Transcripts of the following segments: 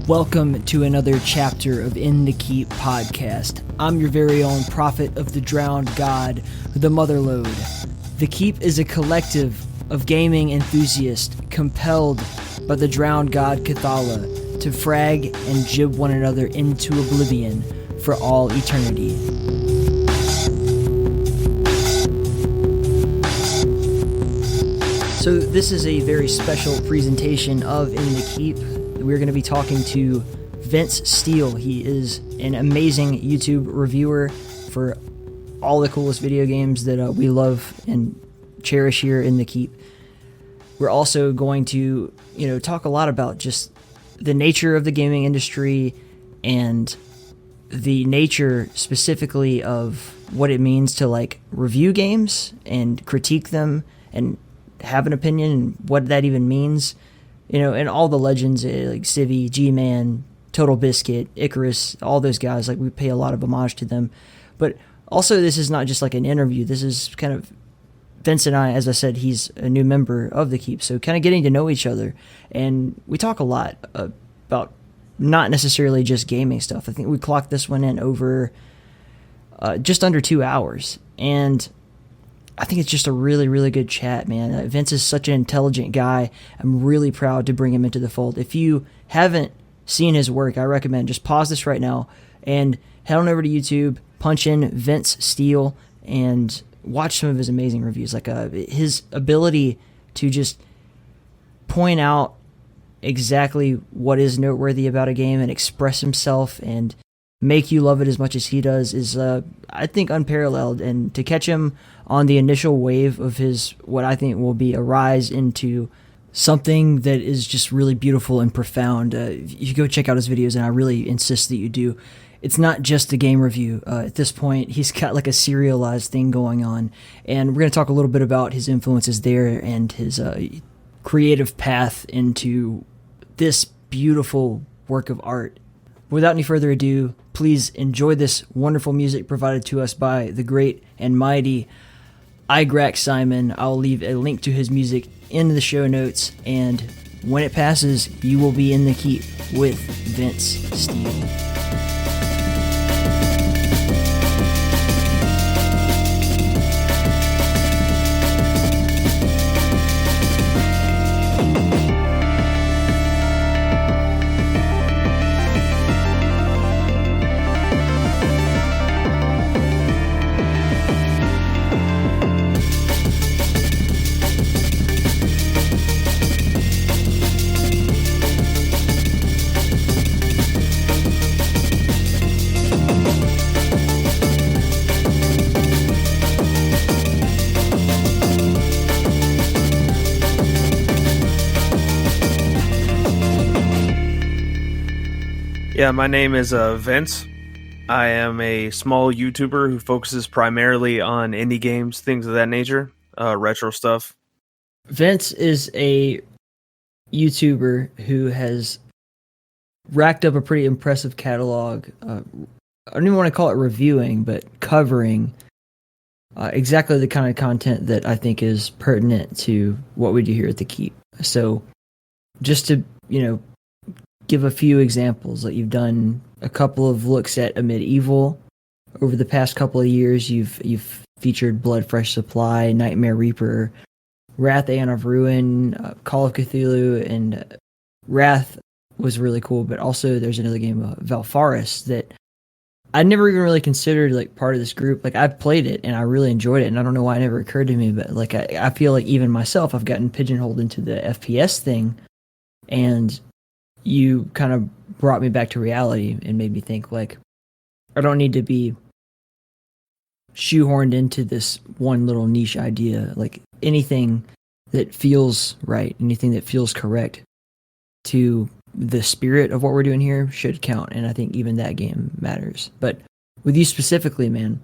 Welcome to another chapter of In the Keep podcast. I'm your very own prophet of the drowned god, the Motherlode. The Keep is a collective of gaming enthusiasts compelled by the drowned god Cthalha to frag and jib one another into oblivion for all eternity. So this is a very special presentation of In the Keep. We're going to be talking to Vince Steele. He is an amazing YouTube reviewer for all the coolest video games that we love and cherish here in the Keep. We're also going to, talk a lot about just the nature of the gaming industry and the nature specifically of what it means to review games and critique them and have an opinion and what that even means. And all the legends like Civvy, G-Man, Total Biscuit, Icarus, all those guys, we pay a lot of homage to them. But also, this is not just an interview. This is kind of Vince and I, as I said, he's a new member of the Keep, so kind of getting to know each other. And we talk a lot about not necessarily just gaming stuff. I think we clocked this one in over just under 2 hours. And I think it's just a really, really good chat, man. Vince is such an intelligent guy. I'm really proud to bring him into the fold. If you haven't seen his work, I recommend just pause this right now and head on over to YouTube, punch in Vince Steele, and watch some of his amazing reviews. His ability to just point out exactly what is noteworthy about a game and express himself and make you love it as much as he does is, I think, unparalleled. And to catch him on the initial wave of his, what I think will be a rise into something that is just really beautiful and profound, you go check out his videos, and I really insist that you do. It's not just a game review. At this point, he's got a serialized thing going on, and we're going to talk a little bit about his influences there and his creative path into this beautiful work of art. Without any further ado, please enjoy this wonderful music provided to us by the great and mighty Igrax Simon. I'll leave a link to his music in the show notes, and when it passes, you will be in the Keep with Vince Steele. Yeah, my name is Vince. I am a small YouTuber who focuses primarily on indie games, things of that nature, retro stuff. Vince is a YouTuber who has racked up a pretty impressive catalog. I don't even want to call it reviewing, but covering exactly the kind of content that I think is pertinent to what we do here at the Keep. So just to, give a few examples, you've done a couple of looks at a medieval over the past couple of years. You've featured Blood Fresh Supply, Nightmare Reaper, Wrath Aeon of Ruin, Call of Cthulhu, and Wrath was really cool. But also there's another game, Valfaris, that I never even really considered part of this group. I played it and I really enjoyed it, and I don't know why it never occurred to me, but I feel like even myself, I've gotten pigeonholed into the FPS thing, and you kind of brought me back to reality and made me think I don't need to be shoehorned into this one little niche idea. Anything that feels right, anything that feels correct to the spirit of what we're doing here should count. And I think even that game matters. But with you specifically, man,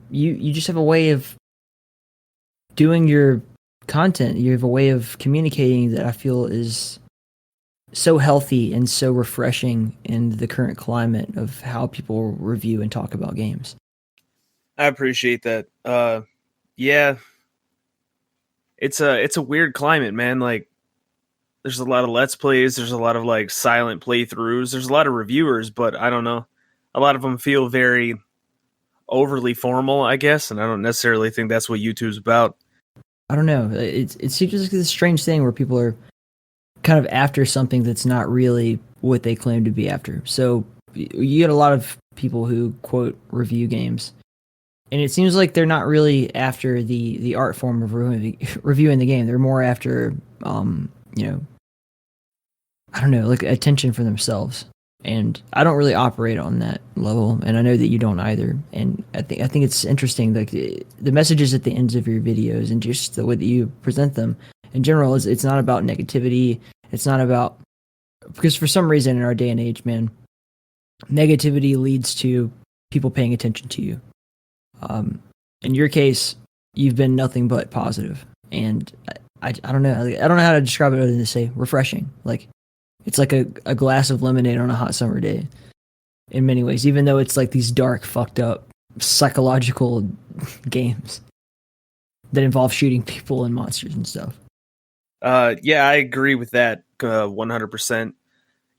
you just have a way of doing your content. You have a way of communicating that I feel is so healthy and so refreshing in the current climate of how people review and talk about games. I appreciate that. Yeah, it's a weird climate, man. there's a lot of let's plays, there's a lot of like silent playthroughs, there's a lot of reviewers, but I don't know. A lot of them feel very overly formal, I guess, and I don't necessarily think that's what YouTube's about. I don't know. It seems like this strange thing where people are kind of after something that's not really what they claim to be after. So you get a lot of people who quote review games, and it seems like they're not really after the art form of reviewing the game. They're more after I don't know, like attention for themselves. And I don't really operate on that level, and I know that you don't either. And I think it's interesting, like the messages at the ends of your videos and just the way that you present them in general is it's not about negativity. It's not about, because for some reason in our day and age, man, negativity leads to people paying attention to you. In your case, you've been nothing but positive, and I don't know. I don't know how to describe it other than to say refreshing. Like it's like a glass of lemonade on a hot summer day in many ways, even though it's like these dark, fucked up, psychological games that involve shooting people and monsters and stuff. Yeah, I agree with that 100%.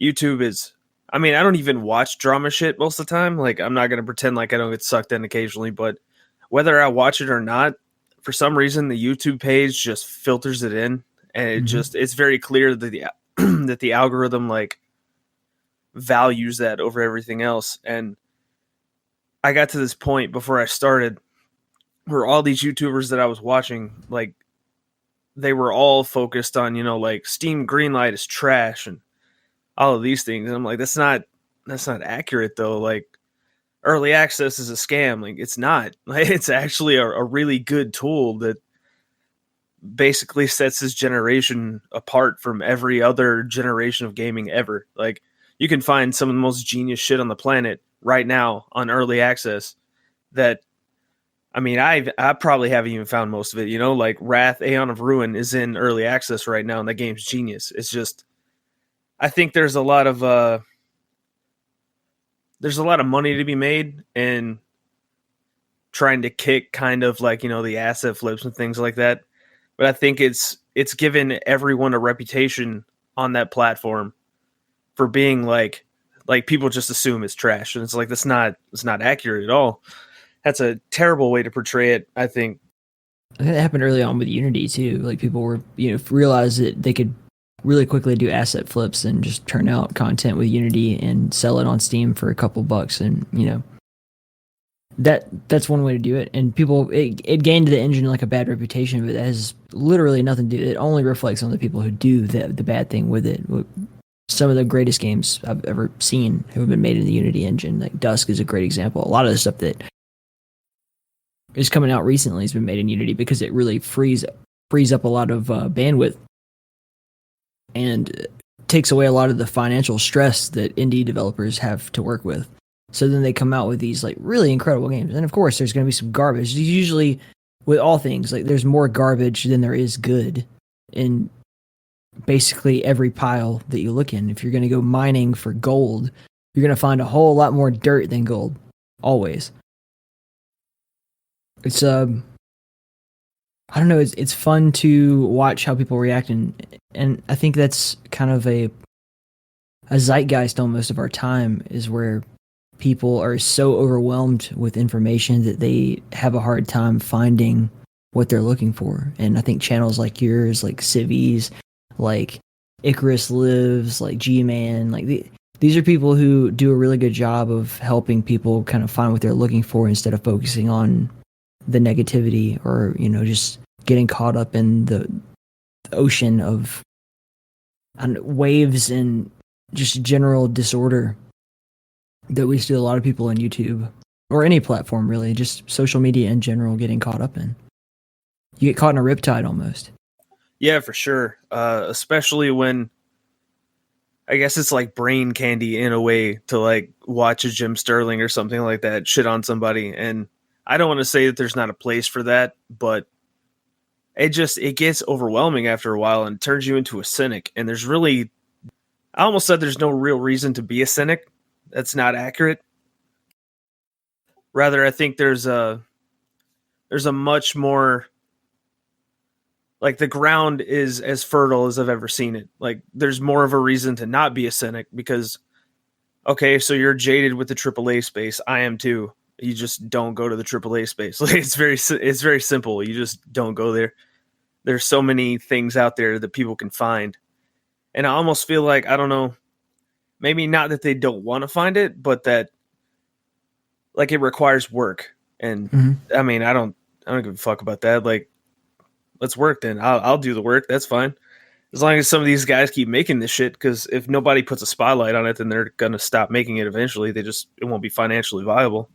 YouTube is, I mean, I don't even watch drama shit most of the time. Like, I'm not going to pretend like I don't get sucked in occasionally, but whether I watch it or not, for some reason, the YouTube page just filters it in. And it just, it's very clear that that the algorithm like values that over everything else. And I got to this point before I started where all these YouTubers that I was watching, like, they were all focused on, like Steam Greenlight is trash and all of these things. And I'm like, that's not accurate though. Like, early access is a scam. Like, it's not. Like, it's actually a really good tool that basically sets this generation apart from every other generation of gaming ever. Like, you can find some of the most genius shit on the planet right now on early access that, I mean, I probably haven't even found most of it, like Wrath Aeon of Ruin is in early access right now and the game's genius. It's just, I think there's a lot of money to be made in trying to kick kind of like, the asset flips and things like that. But I think it's given everyone a reputation on that platform for being like people just assume it's trash, and it's like it's not accurate at all. That's a terrible way to portray it, I think. I think that happened early on with Unity too. Like people were, realized that they could really quickly do asset flips and just turn out content with Unity and sell it on Steam for a couple bucks, and that's one way to do it. And people, it gained the engine like a bad reputation, but that has literally nothing to do. It only reflects on the people who do the bad thing with it. Some of the greatest games I've ever seen have been made in the Unity engine. Like Dusk is a great example. A lot of the stuff that is coming out recently has been made in Unity because it really frees up a lot of bandwidth and takes away a lot of the financial stress that indie developers have to work with. So then they come out with these like really incredible games. And of course there's going to be some garbage. Usually with all things, like there's more garbage than there is good in basically every pile that you look in. If you're going to go mining for gold, you're going to find a whole lot more dirt than gold. Always. It's I don't know, it's fun to watch how people react, and I think that's kind of a zeitgeist almost of our time, is where people are so overwhelmed with information that they have a hard time finding what they're looking for. And I think channels like yours, like Civies, like Icarus Lives, like G-Man, like these are people who do a really good job of helping people kind of find what they're looking for instead of focusing on the negativity or, just getting caught up in the ocean of waves and just general disorder that we see a lot of people on YouTube or any platform, really, just social media in general, getting caught up in. You get caught in a riptide almost. Yeah, for sure. Especially when, I guess it's like brain candy in a way to like watch a Jim Sterling or something like that shit on somebody. And I don't want to say that there's not a place for that, but it gets overwhelming after a while and turns you into a cynic. And there's really, I almost said there's no real reason to be a cynic. That's not accurate. Rather, I think there's a much more like the ground is as fertile as I've ever seen it. Like there's more of a reason to not be a cynic because, okay, so you're jaded with the AAA space. I am too. You just don't go to the AAA space. Like it's very simple. You just don't go there. There's so many things out there that people can find. And I almost feel like, I don't know, maybe not that they don't want to find it, but that like it requires work. And I mean, I don't give a fuck about that. Like, let's work then. I'll do the work. That's fine. As long as some of these guys keep making this shit, because if nobody puts a spotlight on it, then they're going to stop making it eventually. It won't be financially viable.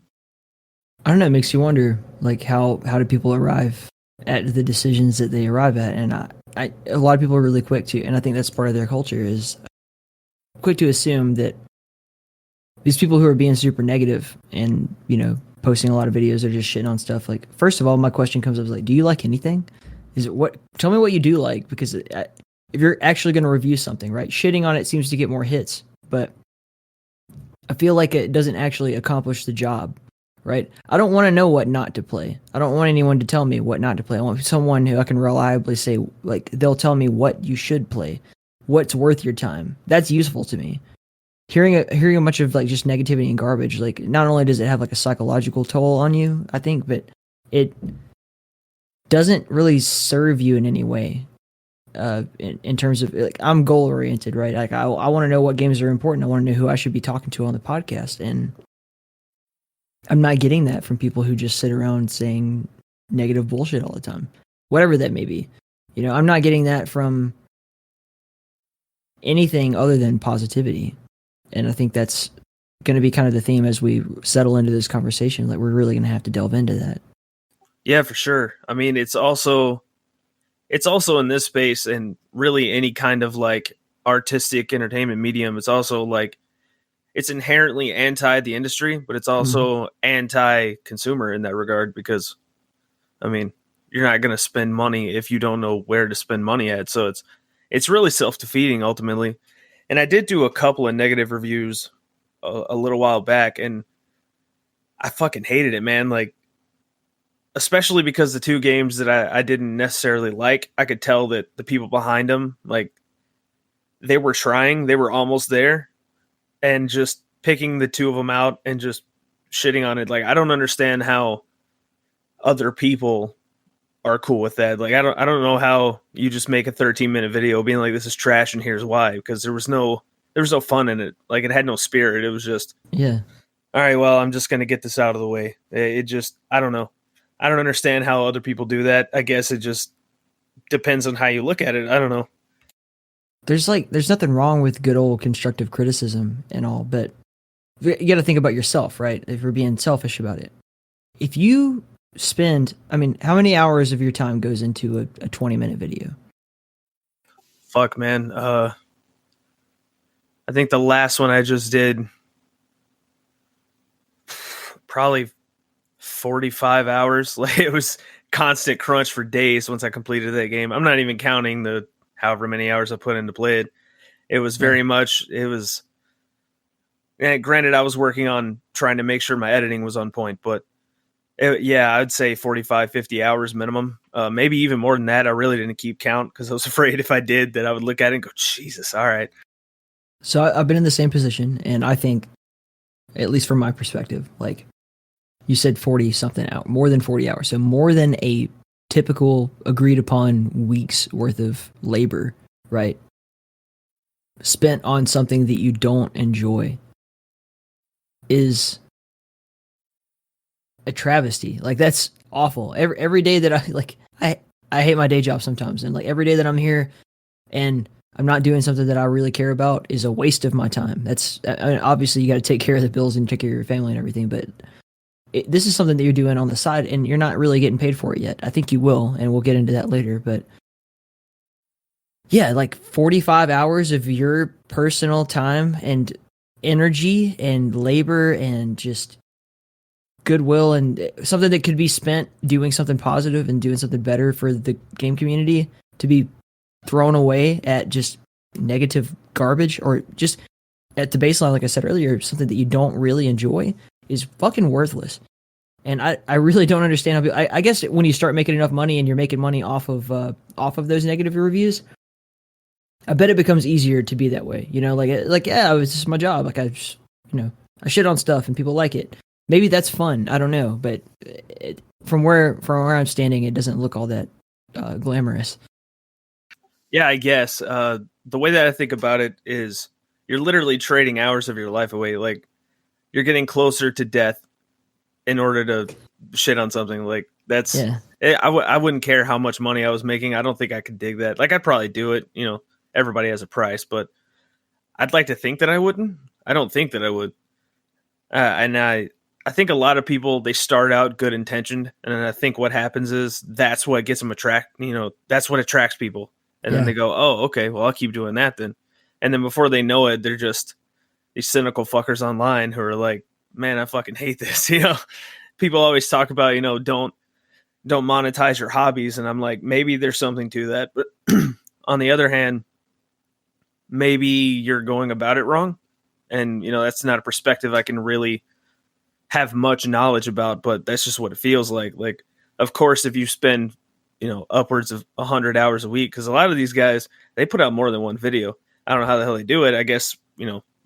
I don't know. It makes you wonder, like, how do people arrive at the decisions that they arrive at? And a lot of people are really quick to, and I think that's part of their culture, is quick to assume that these people who are being super negative and, you know, posting a lot of videos or just shitting on stuff. Like, first of all, my question comes up like, do you like anything? Tell me what you do like, because if you're actually going to review something, right? Shitting on it seems to get more hits, but I feel like it doesn't actually accomplish the job, right? I don't want to know what not to play. I don't want anyone to tell me what not to play. I want someone who I can reliably say, like, they'll tell me what you should play, what's worth your time. That's useful to me. Hearing a bunch of like just negativity and garbage, like not only does it have like a psychological toll on you, I think, but it doesn't really serve you in any way. In terms of like, I'm goal oriented, right? Like I want to know what games are important. I want to know who I should be talking to on the podcast, and I'm not getting that from people who just sit around saying negative bullshit all the time, whatever that may be. You know, I'm not getting that from anything other than positivity. And I think that's going to be kind of the theme as we settle into this conversation. Like, we're really going to have to delve into that. Yeah, for sure. I mean, it's also in this space, and really any kind of like artistic entertainment medium. It's also like, it's inherently anti the industry, but it's also anti-consumer in that regard, because I mean, you're not going to spend money if you don't know where to spend money at. So it's really self-defeating ultimately. And I did do a couple of negative reviews a little while back, and I fucking hated it, man. Like, especially because the two games that I didn't necessarily like, I could tell that the people behind them, like, they were trying, they were almost there, and just picking the two of them out and just shitting on it. Like, I don't understand how other people are cool with that. Like, I don't know how you just make a 13-minute video being like, this is trash and here's why, because there was no fun in it. Like, it had no spirit. It was just, yeah, all right, well, I'm just going to get this out of the way. It just, I don't know. I don't understand how other people do that. I guess it just depends on how you look at it. I don't know. There's nothing wrong with good old constructive criticism and all, but you got to think about yourself, right? If you're being selfish about it. If you how many hours of your time goes into a 20-minute video? Fuck, man. I think the last one I just did, probably 45 hours. Like, it was constant crunch for days once I completed that game. I'm not even counting the however many hours I put into play it. It was very much, and granted, I was working on trying to make sure my editing was on point, but I'd say 45, 50 hours minimum. Maybe even more than that. I really didn't keep count because I was afraid if I did that I would look at it and go, Jesus, all right. So I've been in the same position, and I think, at least from my perspective, like you said, 40 something out, more than 40 hours. So more than a typical agreed upon week's worth of labor, right? Spent on something that you don't enjoy is a travesty. Like, that's awful. Every day that I hate my day job sometimes, and like every day that I'm here and I'm not doing something that I really care about is a waste of my time. That's, I mean, obviously you got to take care of the bills and take care of your family and everything, but this is something that you're doing on the side and you're not really getting paid for it yet. I think you will, and we'll get into that later, but yeah, like 45 hours of your personal time and energy and labor and just goodwill and something that could be spent doing something positive and doing something better for the game community to be thrown away at just negative garbage, or just at the baseline, like I said earlier, something that you don't really enjoy, is fucking worthless. And I really don't understand how. I guess when you start making enough money and you're making money off of those negative reviews, I bet it becomes easier to be that way. You know, like yeah, it's just my job. Like I just, I shit on stuff and people like it. Maybe that's fun. I don't know, but from where I'm standing, it doesn't look all that glamorous. Yeah, I guess the way that I think about it is you're literally trading hours of your life away. Like you're getting closer to death in order to shit on something. Like that's I wouldn't care how much money I was making. I don't think I could dig that. Like I'd probably do it. Everybody has a price, but I'd like to think that I wouldn't. I don't think that I would. And I think a lot of people, they start out good intentioned, and then I think what happens is that's what gets them that's what attracts people. And then they go, oh, okay, well, I'll keep doing that then. And then before they know it, they're just these cynical fuckers online who are like, man, I fucking hate this. People always talk about, don't monetize your hobbies. And I'm like, maybe there's something to that. But on the other hand, maybe you're going about it wrong. And, that's not a perspective I can really have much knowledge about, but that's just what it feels like. Like, of course, if you spend, upwards of 100 hours a week, because a lot of these guys, they put out more than one video. I don't know how the hell they do it. I guess,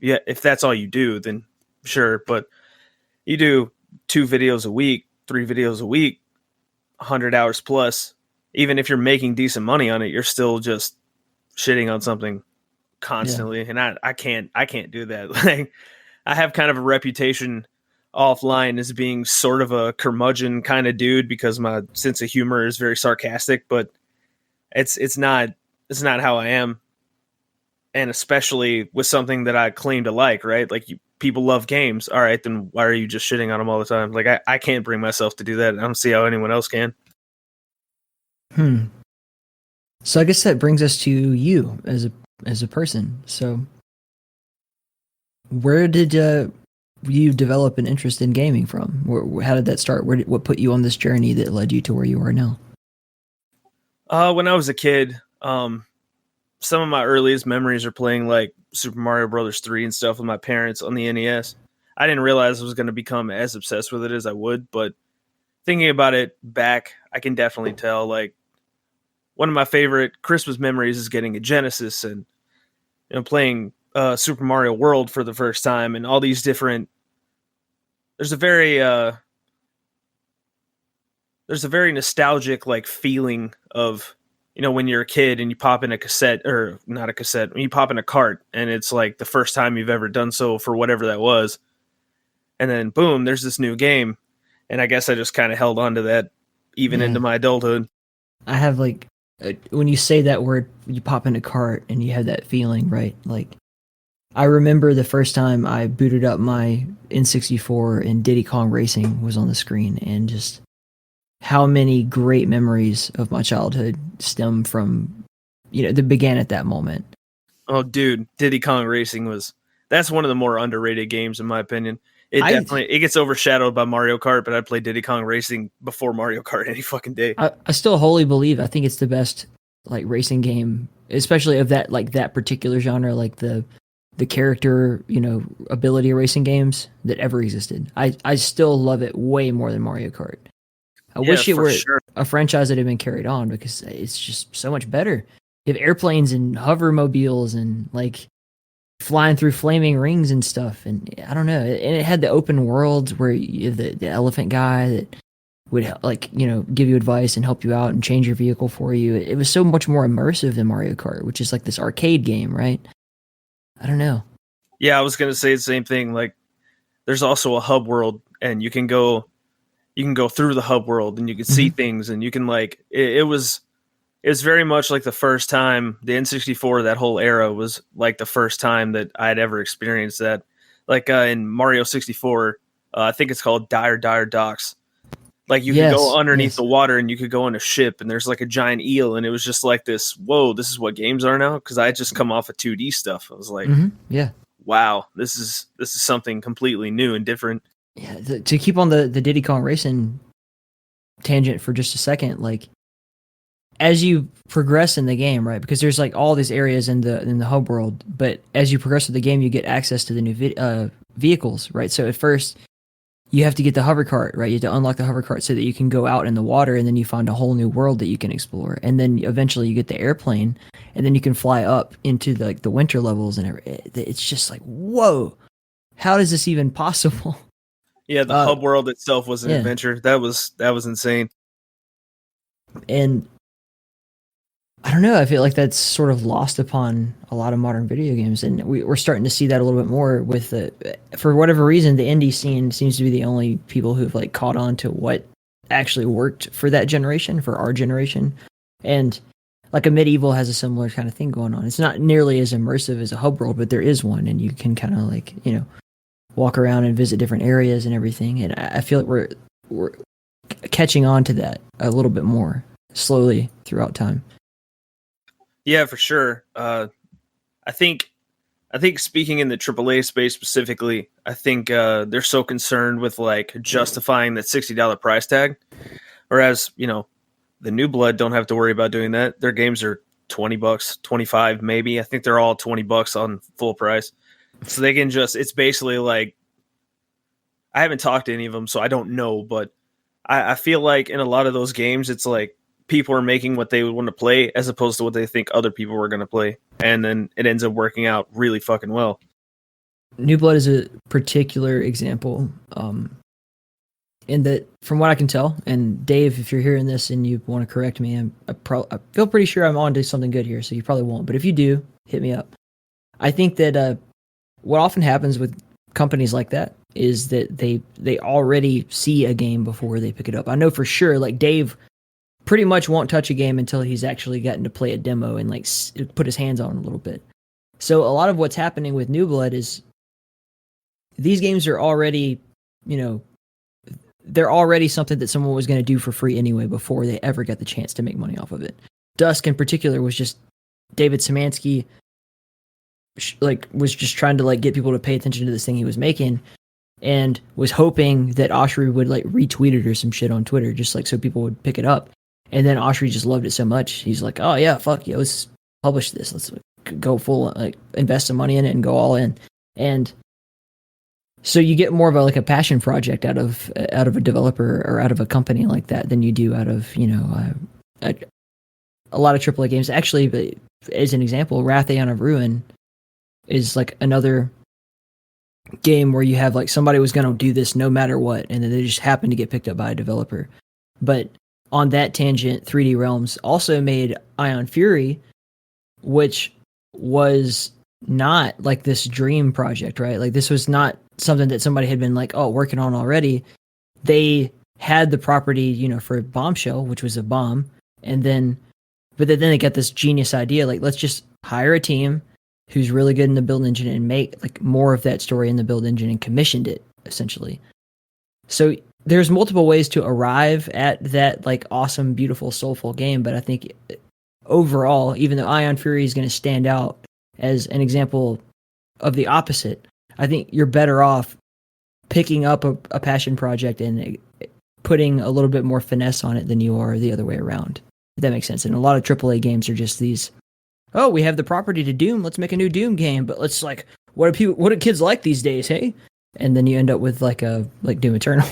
if that's all you do, then sure. But you do 2 videos a week, 3 videos a week, 100 hours plus, even if you're making decent money on it, you're still just shitting on something constantly. And I can't do that. Like I have kind of a reputation offline as being sort of a curmudgeon kind of dude because my sense of humor is very sarcastic, but it's not how I am. And especially with something that I claim to like, right? Like people love games. All right, then why are you just shitting on them all the time? Like I can't bring myself to do that. I don't see how anyone else can. So I guess that brings us to you as a person. So where did you develop an interest in gaming from? How did that start? What put you on this journey that led you to where you are now? When I was a kid, some of my earliest memories are playing like Super Mario Brothers 3 and stuff with my parents on the NES. I didn't realize I was going to become as obsessed with it as I would, but thinking about it back, I can definitely tell like one of my favorite Christmas memories is getting a Genesis and playing Super Mario World for the first time and all these different. There's a very nostalgic like feeling of when you're a kid and you pop in a cassette or not a cassette, when you pop in a cart and it's like the first time you've ever done so for whatever that was, and then boom, there's this new game, and I guess I just kind of held on to that even into my adulthood. I have like. When you say that word, you pop in a cart and you have that feeling, right? Like, I remember the first time I booted up my N64 and Diddy Kong Racing was on the screen, and just how many great memories of my childhood stem from, that began at that moment. Oh, dude, Diddy Kong Racing that's one of the more underrated games in my opinion. It gets overshadowed by Mario Kart, but I played Diddy Kong Racing before Mario Kart any fucking day. I still wholly believe I think it's the best like racing game, especially of that particular genre, like the character, ability racing games that ever existed. I still love it way more than Mario Kart. I wish it were a franchise that had been carried on because it's just so much better. You have airplanes and hovermobiles and like flying through flaming rings and stuff, and I don't know. And it had the open worlds where you have the elephant guy that would give you advice and help you out and change your vehicle for you. It was so much more immersive than Mario Kart, which is like this arcade game, right? I don't know. Yeah, I was gonna say the same thing. Like, there's also a hub world, and you can go through the hub world, and you can see things, and you can like it was very much like the first time the N64, that whole era was like the first time that I had ever experienced that. Like in Mario 64, I think it's called Dire Docks. Like you could go underneath the water and you could go on a ship and there's like a giant eel, and it was just like this, whoa, this is what games are now? Because I had just come off of 2D stuff. I was like, wow, this is something completely new and different. Yeah, to keep on the Diddy Kong Racing tangent for just a second, like as you progress in the game, right? Because there's like all these areas in the hub world, but as you progress through the game, you get access to the new vehicles, right? So at first, you have to get the hover cart, right? You have to unlock the hover cart so that you can go out in the water, and then you find a whole new world that you can explore. And then eventually you get the airplane, and then you can fly up into the winter levels, and it's just like, whoa, how is this even possible? Yeah, the hub world itself was an adventure. That was insane. And I don't know, I feel like that's sort of lost upon a lot of modern video games, and we're starting to see that a little bit more with for whatever reason, the indie scene seems to be the only people who've like caught on to what actually worked for that generation, for our generation. And like a Medieval has a similar kind of thing going on. It's not nearly as immersive as a hub world, but there is one, and you can kind of like, you know, walk around and visit different areas and everything. And I feel like we're catching on to that a little bit more slowly throughout time. Yeah, for sure. I think speaking in the AAA space specifically, I think they're so concerned with like justifying that $60 price tag, whereas, you know, the New Blood don't have to worry about doing that. Their games are $20, 25 maybe. I think they're all $20 on full price, so they can just. It's basically like, I haven't talked to any of them, so I don't know, but I feel like in a lot of those games, it's like people are making what they would want to play as opposed to what they think other people were going to play. And then it ends up working out really fucking well. New Blood is a particular example, in that, from what I can tell, and Dave, if you're hearing this and you want to correct me, I feel pretty sure I'm on to something good here, so you probably won't. But if you do, hit me up. I think that what often happens with companies like that is that they already see a game before they pick it up. I know for sure, like Dave pretty much won't touch a game until he's actually gotten to play a demo and like put his hands on it a little bit. So a lot of what's happening with New Blood is these games are already, you know, they're already something that someone was going to do for free anyway before they ever got the chance to make money off of it. Dusk in particular was just David Szymanski was just trying to like get people to pay attention to this thing he was making, and was hoping that Oshry would like retweet it or some shit on Twitter, just like so people would pick it up. And then Oshry just loved it so much, he's like, oh yeah, fuck yeah, let's publish this. Let's go full, like invest some money in it and go all in. And so you get more of a passion project out of a developer or out of a company like that than you do out of, you know, a lot of AAA games. Actually, as an example, Wrath Aeon of Ruin is like another game where you have like somebody was going to do this no matter what, and then they just happened to get picked up by a developer. But on that tangent, 3D Realms also made Ion Fury, which was not like this dream project, right? Like this was not something that somebody had been like, oh, working on already. They had the property, you know, for Bombshell, which was a bomb, but then they got this genius idea, like let's just hire a team who's really good in the build engine and make like more of that story in the build engine, and commissioned it essentially. So there's multiple ways to arrive at that like awesome, beautiful, soulful game. But I think overall, even though Ion Fury is going to stand out as an example of the opposite, I think you're better off picking up a passion project and putting a little bit more finesse on it than you are the other way around. If that makes sense. And a lot of AAA games are just these, oh, we have the property to Doom, let's make a new Doom game, but let's like, what do kids like these days, hey? And then you end up with like Doom Eternal.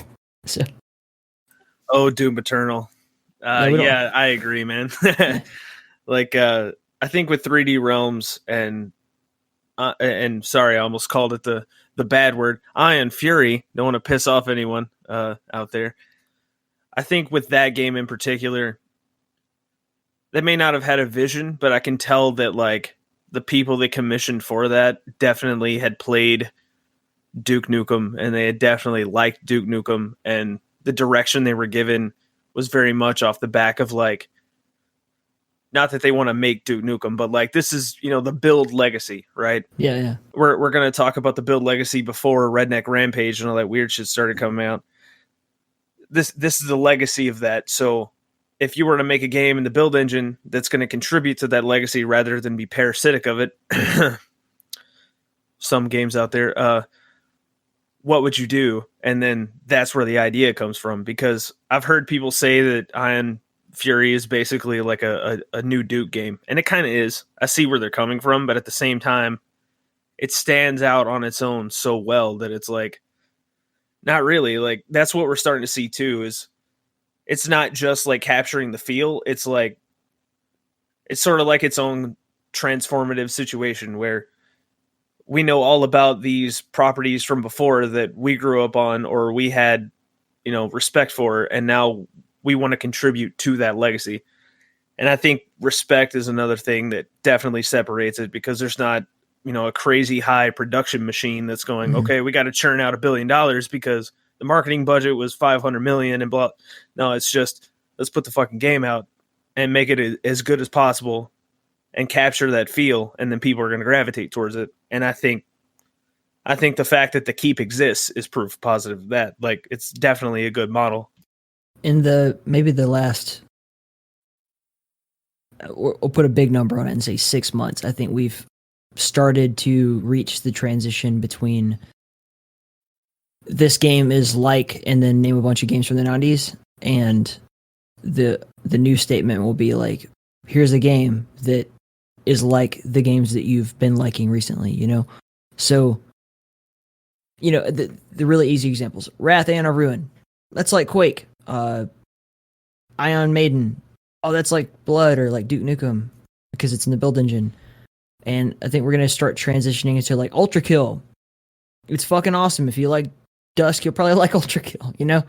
So. Oh, Doom Eternal. Yeah, I agree, man. Like, I think with 3D Realms and sorry, I almost called it the bad word, Ion Fury. Don't want to piss off anyone out there. I think with that game in particular, they may not have had a vision, but I can tell that like the people they commissioned for that definitely had played Duke Nukem, and they had definitely liked Duke Nukem, and the direction they were given was very much off the back of like, not that they want to make Duke Nukem, but like this is, you know, the build legacy, right? Yeah. We're gonna talk about the build legacy before Redneck Rampage and all that weird shit started coming out. This is the legacy of that. So if you were to make a game in the build engine that's going to contribute to that legacy rather than be parasitic of it, some games out there, what would you do? And then that's where the idea comes from, because I've heard people say that Ion Fury is basically like a new Duke game, and it kind of is. I see where they're coming from, but at the same time, it stands out on its own so well that it's like, Not really. Like that's what we're starting to see too. Is it's not just like capturing the feel. It's like it's sort of like its own transformative situation where we know all about these properties from before that we grew up on or we had, respect for, and now we want to contribute to that legacy. And I think respect is another thing that definitely separates it because there's not, a crazy high production machine that's going, okay, we got to churn out $1 billion because the marketing budget was 500 million and blah. No, it's just, let's put the fucking game out and make it as good as possible and capture that feel. And then people are going to gravitate towards it. And I think the fact that the Keep exists is proof positive of that. Like, it's definitely a good model. In maybe the last, we'll put a big number on it and say 6 months, I think we've started to reach the transition between this game is like, and then name a bunch of games from the 90s, and the new statement will be like, here's a game that is like the games that you've been liking recently, So, the really easy examples. Wrath, Aeon of Ruin. That's like Quake. Ion Maiden. Oh, that's like Blood or like Duke Nukem because it's in the build engine. And I think we're going to start transitioning into like Ultra Kill. It's fucking awesome. If you like Dusk, you'll probably like Ultra Kill, you're not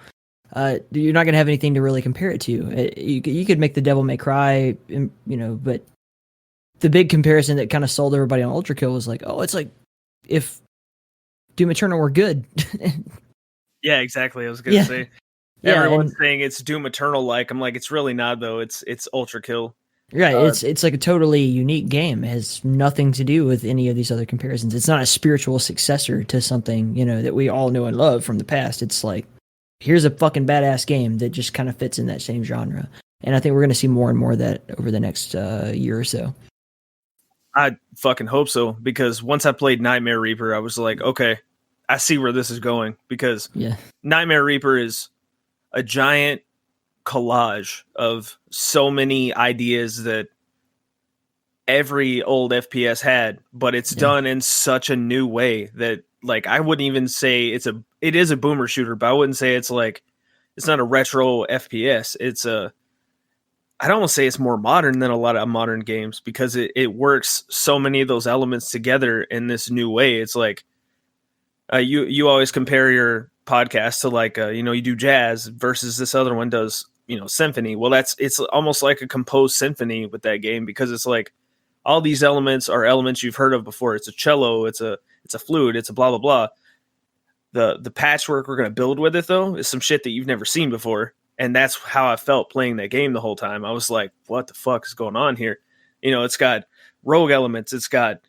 going to have anything to really compare it to. You could make the Devil May Cry, but the big comparison that kind of sold everybody on Ultra Kill was like, oh, it's like if Doom Eternal were good. Yeah, exactly. I was going to say. Yeah, everyone's saying it's Doom Eternal like. I'm like, it's really not, though. It's Ultra Kill. Right, it's like a totally unique game. It has nothing to do with any of these other comparisons. It's not a spiritual successor to something, that we all know and love from the past. It's like, here's a fucking badass game that just kind of fits in that same genre. And I think we're going to see more and more of that over the next year or so. I fucking hope so, because once I played Nightmare Reaper, I was like, okay, I see where this is going, because Nightmare Reaper is a giant collage of so many ideas that every old FPS had, but it's done in such a new way that, like, I wouldn't even say it is a boomer shooter, but I wouldn't say it's not a retro FPS. I don't want to say it's more modern than a lot of modern games, because it works so many of those elements together in this new way. It's like, you always compare your podcast to like, you do jazz versus this other one does, symphony. Well, it's almost like a composed symphony with that game, because it's like all these elements are elements you've heard of before. It's a cello, it's a flute, it's a blah, blah, blah. The patchwork we're going to build with it, though, is some shit that you've never seen before. And that's how I felt playing that game the whole time. I was like, what the fuck is going on here? It's got rogue elements. It's got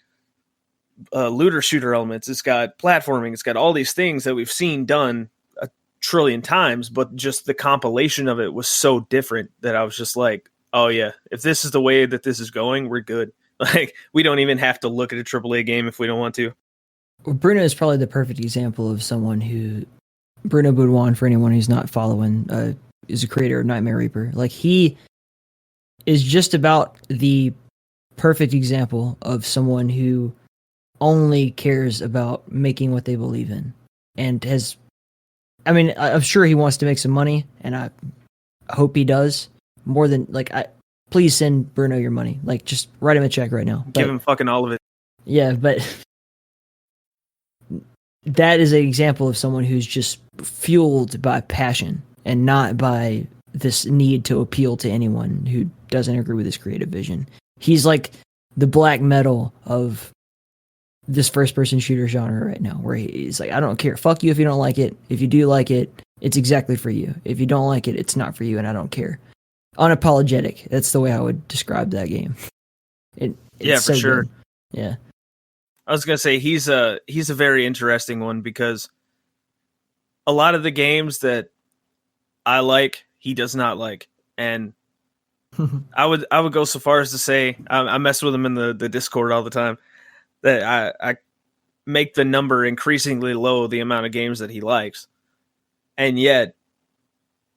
looter shooter elements. It's got platforming. It's got all these things that we've seen done a trillion times, but just the compilation of it was so different that I was just like, oh yeah, if this is the way that this is going, we're good. Like, we don't even have to look at a AAA game if we don't want to. Well, Bruno is probably the perfect example of someone who, Bruno Boudouin, for anyone who's not following, is a creator of Nightmare Reaper. Like, he is just about the perfect example of someone who only cares about making what they believe in, and I'm sure he wants to make some money, and I hope he does more than please send Bruno your money. Like, just write him a check right now. Give him fucking all of it. Yeah, but that is an example of someone who's just fueled by passion and not by this need to appeal to anyone who doesn't agree with his creative vision. He's like the black metal of this first-person shooter genre right now, where he's like, I don't care. Fuck you if you don't like it. If you do like it, it's exactly for you. If you don't like it, it's not for you, and I don't care. Unapologetic. That's the way I would describe that game. It's for sure. Good. Yeah. I was gonna say he's a very interesting one, because a lot of the games that I like, he does not like, and I would go so far as to say, I mess with him in the Discord all the time, that I make the number increasingly low, the amount of games that he likes, and yet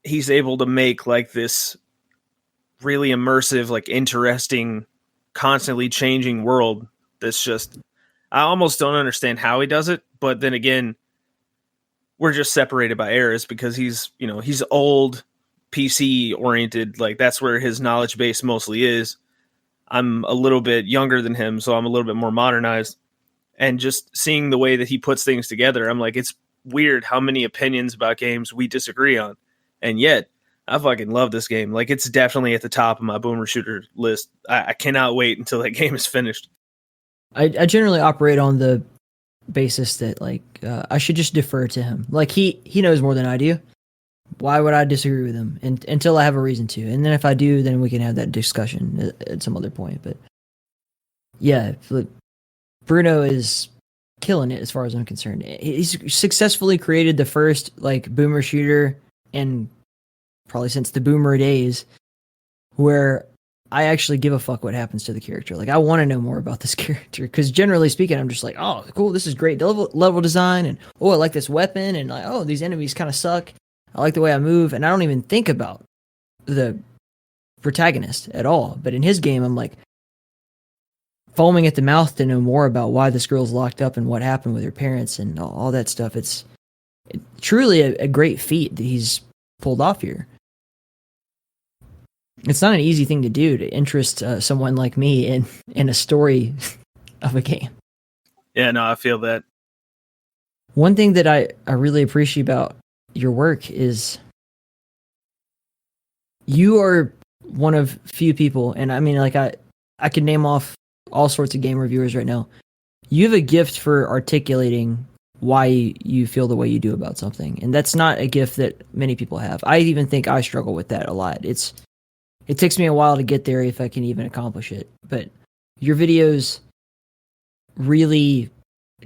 he's able to make like this really immersive, like interesting, constantly changing world that's just, I almost don't understand how he does it, but then again, we're just separated by eras because he's old, PC oriented. Like that's where his knowledge base mostly is. I'm a little bit younger than him, so I'm a little bit more modernized. And just seeing the way that he puts things together, I'm like, it's weird how many opinions about games we disagree on. And yet, I fucking love this game. Like, it's definitely at the top of my boomer shooter list. I cannot wait until that game is finished. I generally operate on the basis that, like, I should just defer to him. Like, he knows more than I do. Why would I disagree with him until I have a reason to? And then if I do, then we can have that discussion at some other point. But yeah, look, Bruno is killing it as far as I'm concerned. He's successfully created the first like boomer shooter, and probably since the boomer days, where I actually give a fuck what happens to the character. Like, I want to know more about this character, because generally speaking, I'm just like, oh, cool, this is great level design, and oh, I like this weapon, and like, oh, these enemies kind of suck. I like the way I move, and I don't even think about the protagonist at all. But in his game, I'm like foaming at the mouth to know more about why this girl's locked up and what happened with her parents and all that stuff. It's truly a great feat that he's pulled off here. It's not an easy thing to do, to interest someone like me in a story of a game. Yeah, no, I feel that. One thing that I really appreciate about your work is you are one of few people, and I mean, like, I could name off all sorts of game reviewers right now. You have a gift for articulating why you feel the way you do about something, and that's not a gift that many people have. I even think I struggle with that a lot. It takes me a while to get there if I can even accomplish it, but your videos really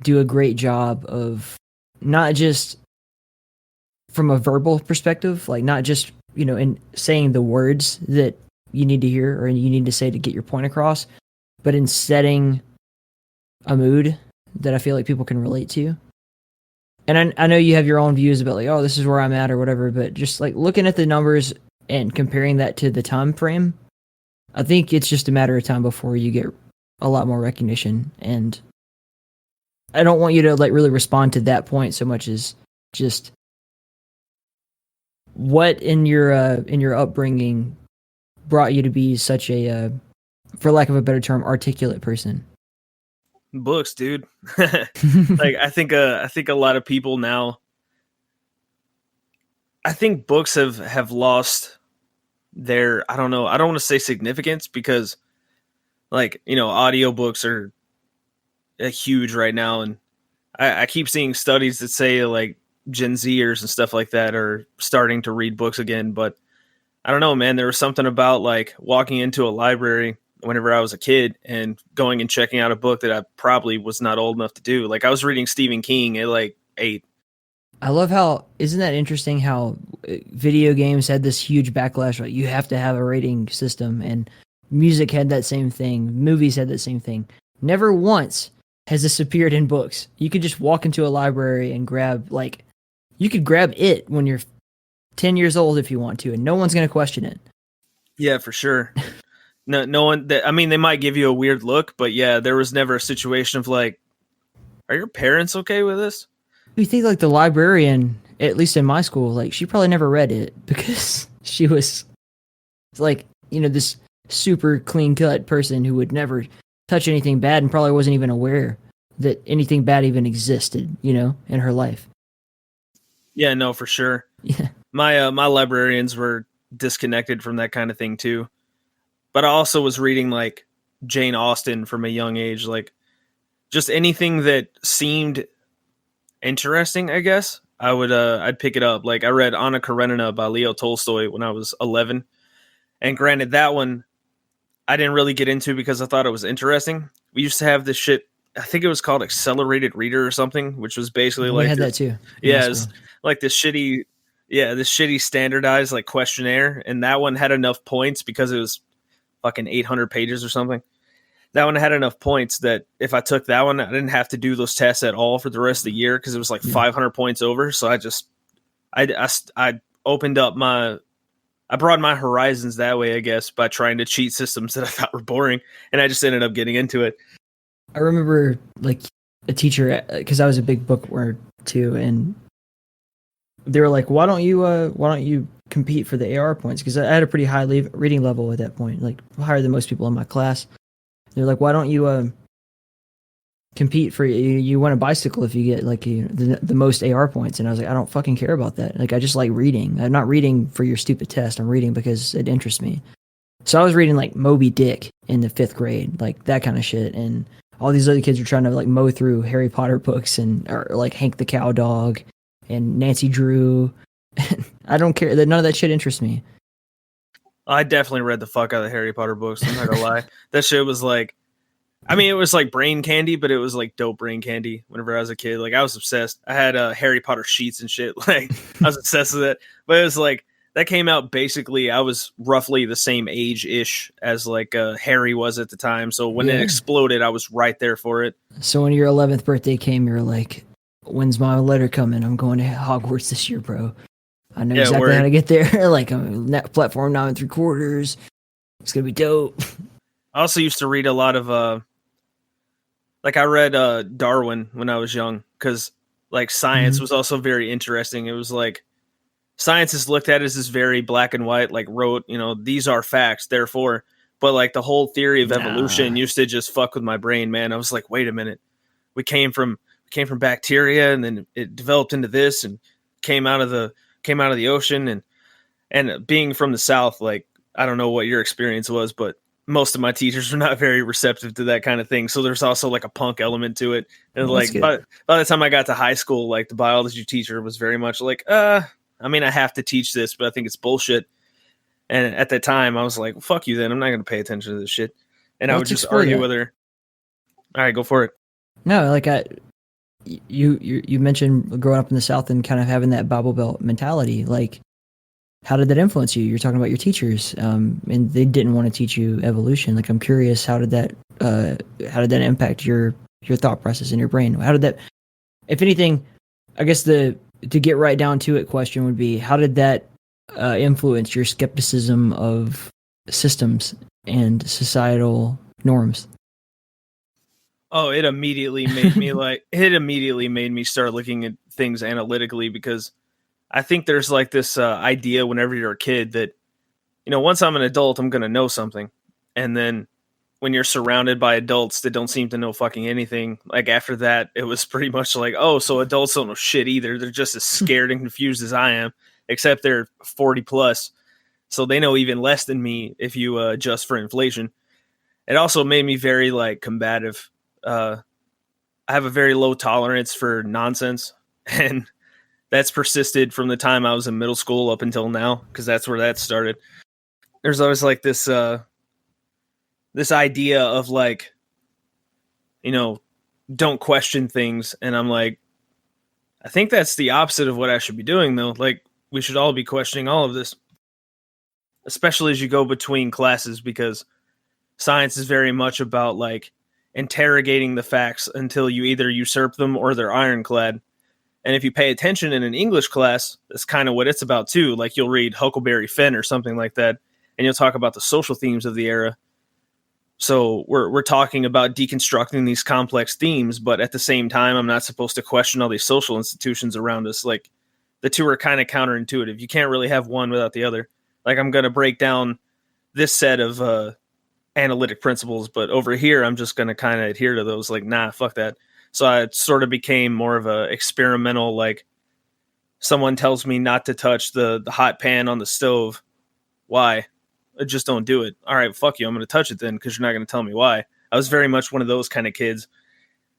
do a great job of not just from a verbal perspective, like not just, in saying the words that you need to hear or you need to say to get your point across, but in setting a mood that I feel like people can relate to. And I know you have your own views about like, oh, this is where I'm at or whatever, but just like looking at the numbers and comparing that to the time frame, I think it's just a matter of time before you get a lot more recognition. And I don't want you to like really respond to that point so much as just what in your upbringing brought you to be such a, for lack of a better term, articulate person. Books, dude. Like, I think a lot of people now, I think books have lost their, I don't know, I don't want to say significance, because like, audiobooks are huge right now. And I keep seeing studies that say like Gen Zers and stuff like that are starting to read books again. But I don't know, man, there was something about like walking into a library whenever I was a kid and going and checking out a book that I probably was not old enough to do. Like, I was reading Stephen King at like 8. I love how, isn't that interesting how video games had this huge backlash, like you have to have a rating system, and music had that same thing, movies had that same thing. Never once has this appeared in books. You could just walk into a library and grab, like, you could grab it when you're 10 years old if you want to, and no one's going to question it. Yeah, for sure. No one, I mean, they might give you a weird look, but yeah, there was never a situation of like, are your parents okay with this? You think like the librarian, at least in my school, like she probably never read it because she was like, this super clean cut person who would never touch anything bad and probably wasn't even aware that anything bad even existed, in her life. Yeah, no, for sure. Yeah. My librarians were disconnected from that kind of thing too. But I also was reading like Jane Austen from a young age, like just anything that seemed interesting, I guess. I'd pick it up. Like, I read Anna Karenina by Leo Tolstoy when I was 11. And granted, that one I didn't really get into because I thought it was interesting. We used to have this shit, I think it was called Accelerated Reader or something, which was basically we like had this, that too. Yeah, it was like this shitty standardized like questionnaire, and that one had enough points because it was fucking 800 pages or something. That one had enough points that if I took that one, I didn't have to do those tests at all for the rest of the year because it was like 500 points over. So I opened up I broadened my horizons that way, I guess, by trying to cheat systems that I thought were boring, and I just ended up getting into it. I remember like a teacher, because I was a big bookworm too, and they were like, why don't you compete for the AR points? Because I had a pretty high reading level at that point, like higher than most people in my class. They're like, why don't you compete for you win a bicycle if you get like the most AR points? And I was like, I don't fucking care about that. Like, I just like reading. I'm not reading for your stupid test. I'm reading because it interests me. So I was reading like Moby Dick in the 5th grade, like that kind of shit. And all these other kids were trying to like mow through Harry Potter books or like Hank the Cow Dog and Nancy Drew. I don't care. None of that shit interests me. I definitely read the fuck out of the Harry Potter books. I'm not gonna lie. That shit was like, I mean, it was like brain candy, but it was like dope brain candy whenever I was a kid. Like, I was obsessed. I had Harry Potter sheets and shit. Like, I was obsessed with it. But it was like, that came out basically, I was roughly the same age-ish as like Harry was at the time. So when it exploded, I was right there for it. So when your 11th birthday came, you were like, when's my letter coming? I'm going to Hogwarts this year, bro. I know exactly how to get there. Like, I'm platform 9 3/4. It's going to be dope. I also used to read a lot of, like I read Darwin when I was young, because like science was also very interesting. It was like, science is looked at as this very black and white, like wrote, these are facts, therefore. But like the whole theory of evolution used to just fuck with my brain, man. I was like, wait a minute, we came from bacteria, and then it developed into this, and came out of the ocean, and being from the South, like, I don't know what your experience was, but most of my teachers were not very receptive to that kind of thing. So there's also like a punk element to it. And like by the time I got to high school, like the biology teacher was very much like, I mean, I have to teach this, but I think it's bullshit. And at that time I was like, fuck you then. I'm not going to pay attention to this shit. And I would just argue with her. All right, go for it. No, like you mentioned growing up in the South and kind of having that Bible Belt mentality. Like, how did that influence you? You're talking about your teachers, and they didn't want to teach you evolution. Like, I'm curious, how did that impact your thought process in your brain? How did that, if anything, I guess to get right down to it question would be, how did that influence your skepticism of systems and societal norms? Oh, it immediately made me start looking at things analytically, because I think there's like this idea whenever you're a kid that, once I'm an adult, I'm going to know something. And then when you're surrounded by adults that don't seem to know fucking anything, like after that, it was pretty much like, oh, so adults don't know shit either. They're just as scared and confused as I am, except they're 40 plus. So they know even less than me if you adjust for inflation. It also made me very like combative. I have a very low tolerance for nonsense, and that's persisted from the time I was in middle school up until now, because that's where that started. There's always like this this idea of like, don't question things. And I'm like, I think that's the opposite of what I should be doing, though. Like, we should all be questioning all of this, especially as you go between classes, because science is very much about like interrogating the facts until you either usurp them or they're ironclad. And if you pay attention in an English class, that's kind of what it's about too. Like, you'll read Huckleberry Finn or something like that, and you'll talk about the social themes of the era. So we're talking about deconstructing these complex themes, but at the same time, I'm not supposed to question all these social institutions around us. Like, the two are kind of counterintuitive. You can't really have one without the other. Like, I'm going to break down this set of analytic principles, but over here, I'm just going to kind of adhere to those. Like, nah, fuck that. So I sort of became more of a experimental, like, someone tells me not to touch the hot pan on the stove. Why? I just don't do it. All right, fuck you. I'm going to touch it then, because you're not going to tell me why. I was very much one of those kind of kids,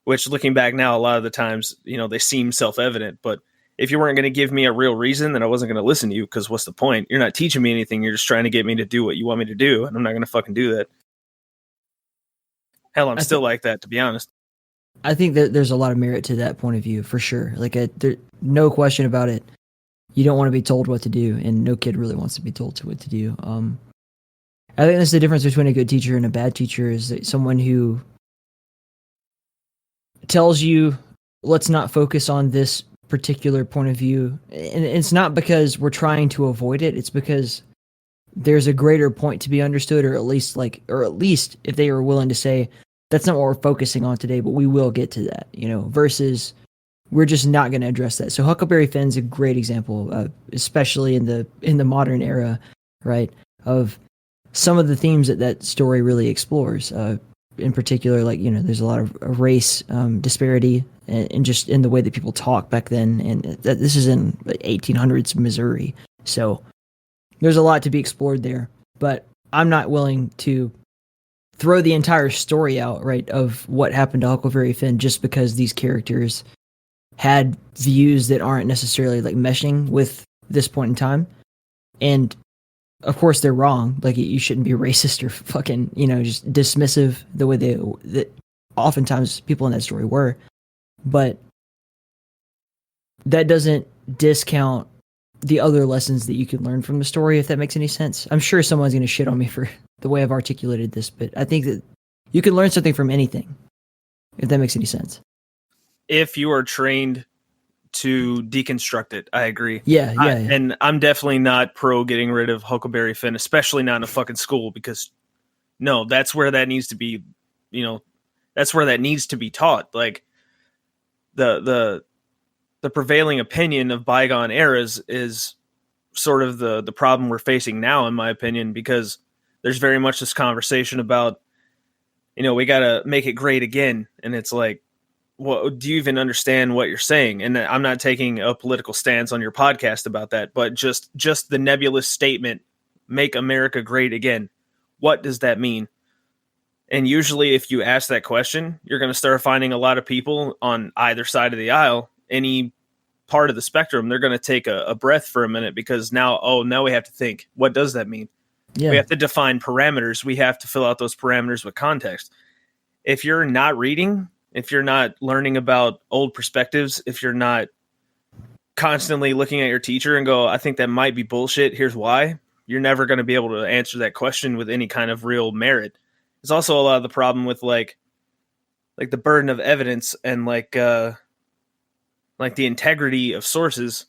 which looking back now, a lot of the times, they seem self-evident. But if you weren't going to give me a real reason, then I wasn't going to listen to you, because what's the point? You're not teaching me anything. You're just trying to get me to do what you want me to do, and I'm not going to fucking do that. Hell, I'm still like that, to be honest. I think that there's a lot of merit to that point of view, for sure. Like, no question about it. You don't want to be told what to do, and no kid really wants to be told what to do. I think that's the difference between a good teacher and a bad teacher, is that someone who tells you, let's not focus on this particular point of view. And it's not because we're trying to avoid it. It's because there's a greater point to be understood, or at least if they are willing to say, that's not what we're focusing on today, but we will get to that, versus we're just not going to address that. So Huckleberry Finn's a great example, especially in the modern era, right? Of some of the themes that story really explores. In particular, like, there's a lot of race disparity and just in the way that people talk back then. And this is in 1800s Missouri, so there's a lot to be explored there. But I'm not willing to throw the entire story out, right, of what happened to Huckleberry Finn just because these characters had views that aren't necessarily like meshing with this point in time. And of course they're wrong. Like, you shouldn't be racist or fucking, just dismissive the way that oftentimes people in that story were. But that doesn't discount the other lessons that you can learn from the story, if that makes any sense. I'm sure someone's going to shit on me for the way I've articulated this, but I think that you can learn something from anything, if that makes any sense. If you are trained to deconstruct it, I agree. Yeah. And I'm definitely not pro getting rid of Huckleberry Finn, especially not in a fucking school, because no, that's where that needs to be, that's where that needs to be taught. Like, the prevailing opinion of bygone eras is sort of the problem we're facing now, in my opinion, because there's very much this conversation about, we got to make it great again. And it's like, well, do you even understand what you're saying? And I'm not taking a political stance on your podcast about that, but just the nebulous statement, make America great again. What does that mean? And usually if you ask that question, you're going to start finding a lot of people on either side of the aisle, any part of the spectrum, they're going to take a breath for a minute, because now we have to think, what does that mean? Yeah. We have to define parameters. We have to fill out those parameters with context. If you're not reading, if you're not learning about old perspectives, if you're not constantly looking at your teacher and go, I think that might be bullshit, here's why, you're never going to be able to answer that question with any kind of real merit. There's also a lot of the problem with like the burden of evidence and like the integrity of sources,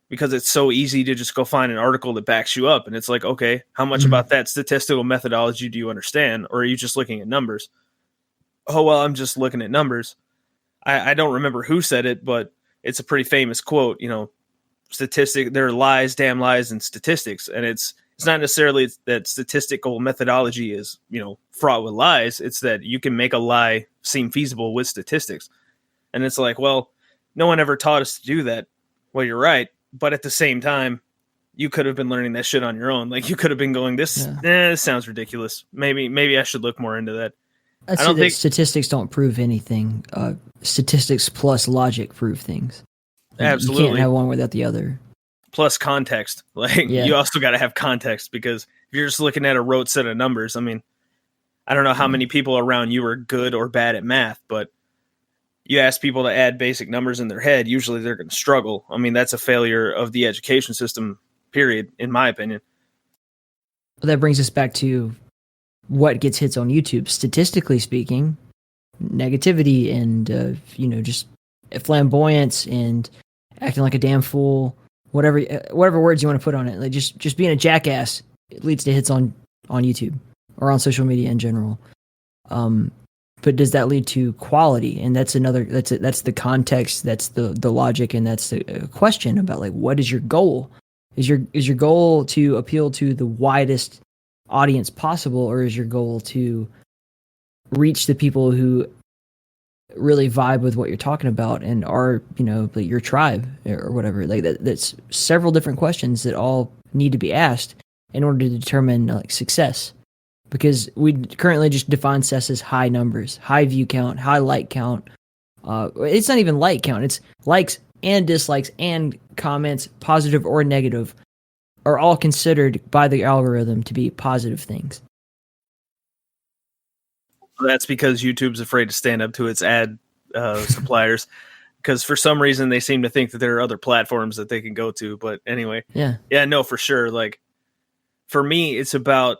because it's so easy to just go find an article that backs you up. And it's like, okay, how much about that statistical methodology do you understand? Or are you just looking at numbers? Oh, well, I'm just looking at numbers. I don't remember who said it, but it's a pretty famous quote, there are lies, damn lies, and statistics. And it's not necessarily that statistical methodology is, fraught with lies. It's that you can make a lie seem feasible with statistics. And it's like, well, no one ever taught us to do that. Well, you're right. But at the same time, you could have been learning that shit on your own. Like, you could have been going, this sounds ridiculous. Maybe I should look more into that. I don't think statistics don't prove anything. Statistics plus logic prove things. Absolutely. You can't have one without the other. Plus context. You also got to have context, because if you're just looking at a rote set of numbers, I mean, I don't know how many people around you are good or bad at math, but you ask people to add basic numbers in their head, usually they're going to struggle. I mean, that's a failure of the education system, period, in my opinion. Well, that brings us back to what gets hits on YouTube. Statistically speaking, negativity and, just flamboyance and acting like a damn fool, whatever words you want to put on it. Like, just being a jackass, it leads to hits on YouTube or on social media in general. But does that lead to quality? And that's the context, that's the logic, and that's the question about, like, what is your goal? Is your goal to appeal to the widest audience possible, or is your goal to reach the people who really vibe with what you're talking about and are, like your tribe or whatever? Like, that's several different questions that all need to be asked in order to determine, like, success. Because we currently just define success as high numbers, high view count, high like count. It's not even like count. It's likes and dislikes and comments, positive or negative, are all considered by the algorithm to be positive things. That's because YouTube's afraid to stand up to its ad suppliers, because for some reason they seem to think that there are other platforms that they can go to. But anyway, yeah, no, for sure. Like, for me, the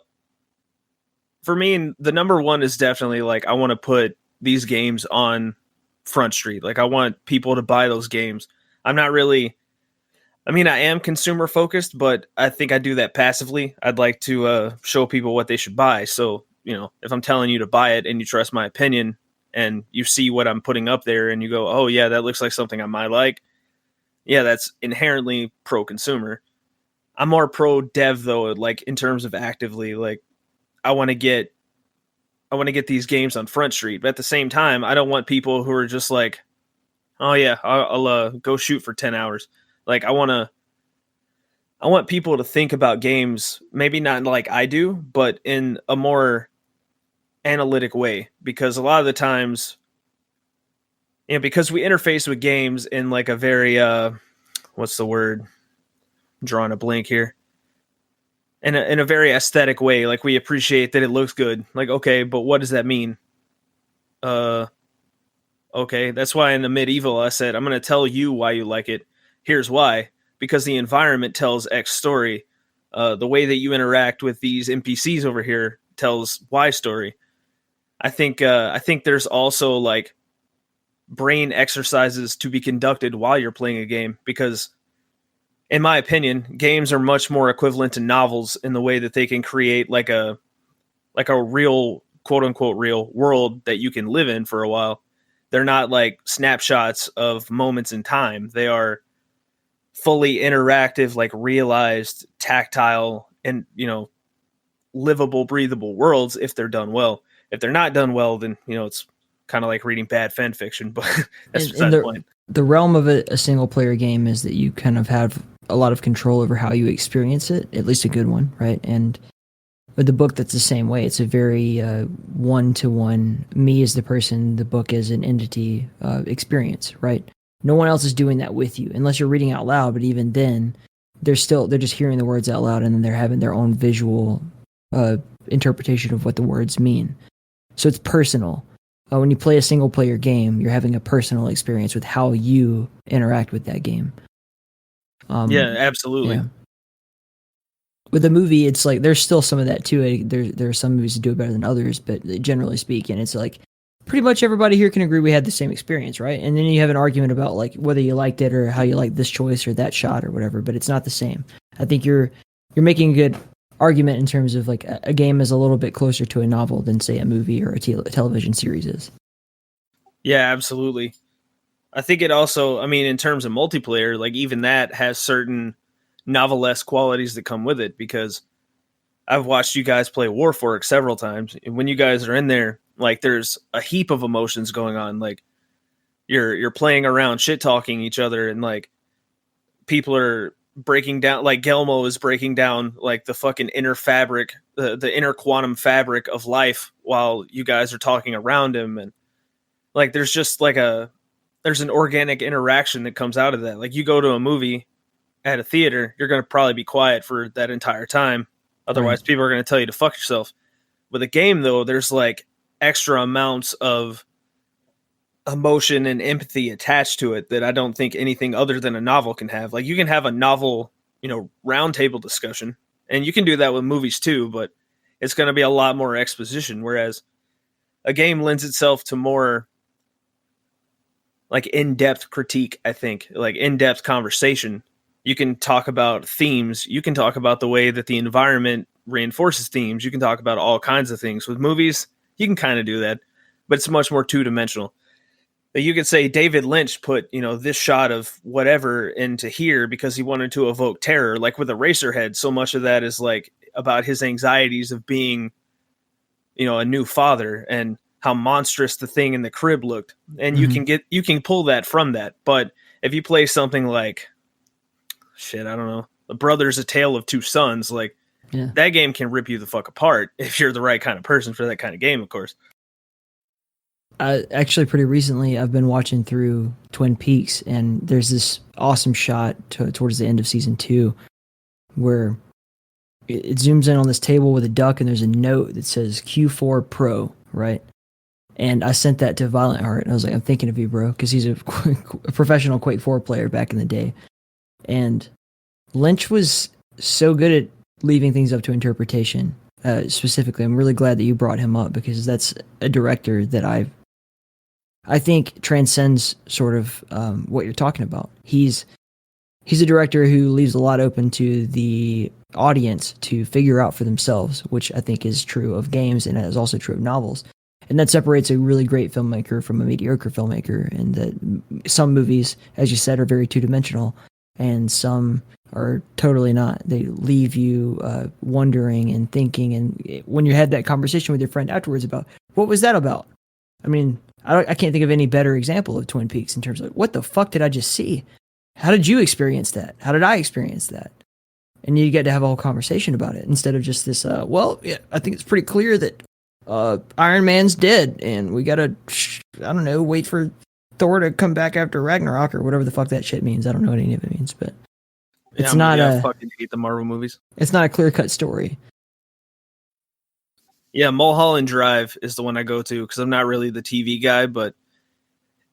number one is definitely, like, I want to put these games on Front Street. Like, I want people to buy those games. I'm not really, I mean, I am consumer focused, but I think I do that passively. I'd like to show people what they should buy. So, if I'm telling you to buy it and you trust my opinion, and you see what I'm putting up there and you go, oh yeah, that looks like something I might like. Yeah, that's inherently pro-consumer. I'm more pro-dev though, like in terms of actively, like I want to get these games on Front Street, but at the same time, I don't want people who are just like, oh yeah, I'll go shoot for 10 hours. Like I want people to think about games, maybe not like I do, but in a more analytic way, because a lot of the times, because we interface with games in like a very what's the word? I'm drawing a blank here. In a very aesthetic way, like we appreciate that it looks good. Like, okay, but what does that mean? Okay, that's why in the medieval I said, I'm going to tell you why you like it. Here's why. Because the environment tells X story. The way that you interact with these NPCs over here tells Y story. I think there's also like brain exercises to be conducted while you're playing a game, because in my opinion, games are much more equivalent to novels in the way that they can create like a real, quote unquote, real world that you can live in for a while. They're not like snapshots of moments in time. They are fully interactive, like realized, tactile, and, livable, breathable worlds if they're done well. If they're not done well, then, it's kind of like reading bad fan fiction, but that's beside the point. The realm of a single player game is that you kind of have a lot of control over how you experience it, at least a good one, right? And with the book, that's the same way. It's a very one-to-one, me as the person, the book as an entity experience, right? No one else is doing that with you, unless you're reading out loud, but even then, they're just hearing the words out loud, and then they're having their own visual interpretation of what the words mean. So it's personal. When you play a single-player game, you're having a personal experience with how you interact with that game. Yeah, absolutely. Yeah. With a movie, it's like there's still some of that too. There are some movies that do it better than others, but generally speaking, it's like pretty much everybody here can agree we had the same experience, right? And then you have an argument about like whether you liked it or how you like this choice or that shot or whatever, but it's not the same. I think you're making a good argument in terms of like a game is a little bit closer to a novel than say a movie or a television series is. Yeah, absolutely. I think it also, in terms of multiplayer, like even that has certain novelesque qualities that come with it, because I've watched you guys play Warforged several times, and when you guys are in there, like there's a heap of emotions going on. Like you're playing around, shit talking each other, and like people are breaking down, like Gelmo is breaking down like the fucking inner fabric, the inner quantum fabric of life while you guys are talking around him, and like there's just like there's an organic interaction that comes out of that. Like you go to a movie at a theater, you're going to probably be quiet for that entire time. Otherwise, right, people are going to tell you to fuck yourself. With a game, though, there's like extra amounts of emotion and empathy attached to it that I don't think anything other than a novel can have. Like you can have a novel, roundtable discussion, and you can do that with movies too, but it's going to be a lot more exposition. Whereas a game lends itself to more like in-depth critique, I think, like in-depth conversation. You can talk about themes. You can talk about the way that the environment reinforces themes. You can talk about all kinds of things. With movies, you can kind of do that, but it's much more two-dimensional. You could say David Lynch put, this shot of whatever into here because he wanted to evoke terror. Like with Eraserhead, so much of that is like about his anxieties of being, a new father and how monstrous the thing in the crib looked. And you can pull that from that. But if you play something like, I don't know, The Brothers, A Tale of Two Sons, like that game can rip you the fuck apart if you're the right kind of person for that kind of game, of course. Actually, pretty recently, I've been watching through Twin Peaks, and there's this awesome shot towards the end of season 2 where it zooms in on this table with a duck, and there's a note that says Q4 Pro, right? And I sent that to Violent Heart, and I was like, I'm thinking of you, bro, because he's a professional Quake 4 player back in the day. And Lynch was so good at leaving things up to interpretation. Specifically, I'm really glad that you brought him up, because that's a director that I think transcends sort of what you're talking about. He's a director who leaves a lot open to the audience to figure out for themselves, which I think is true of games and is also true of novels. And that separates a really great filmmaker from a mediocre filmmaker. And that some movies, as you said, are very two-dimensional, and some are totally not. They leave you wondering and thinking. And when you had that conversation with your friend afterwards about, what was that about? I mean, I can't think of any better example of Twin Peaks in terms of, what the fuck did I just see? How did you experience that? How did I experience that? And you get to have a whole conversation about it instead of just this, well, yeah, I think it's pretty clear that Iron Man's dead, and we gotta, I don't know, wait for Thor to come back after Ragnarok or whatever the fuck that shit means. I don't know what any of it means, but it's not I fucking hate the Marvel movies. It's not a clear-cut story. Yeah, Mulholland Drive is the one I go to because I'm not really the TV guy, but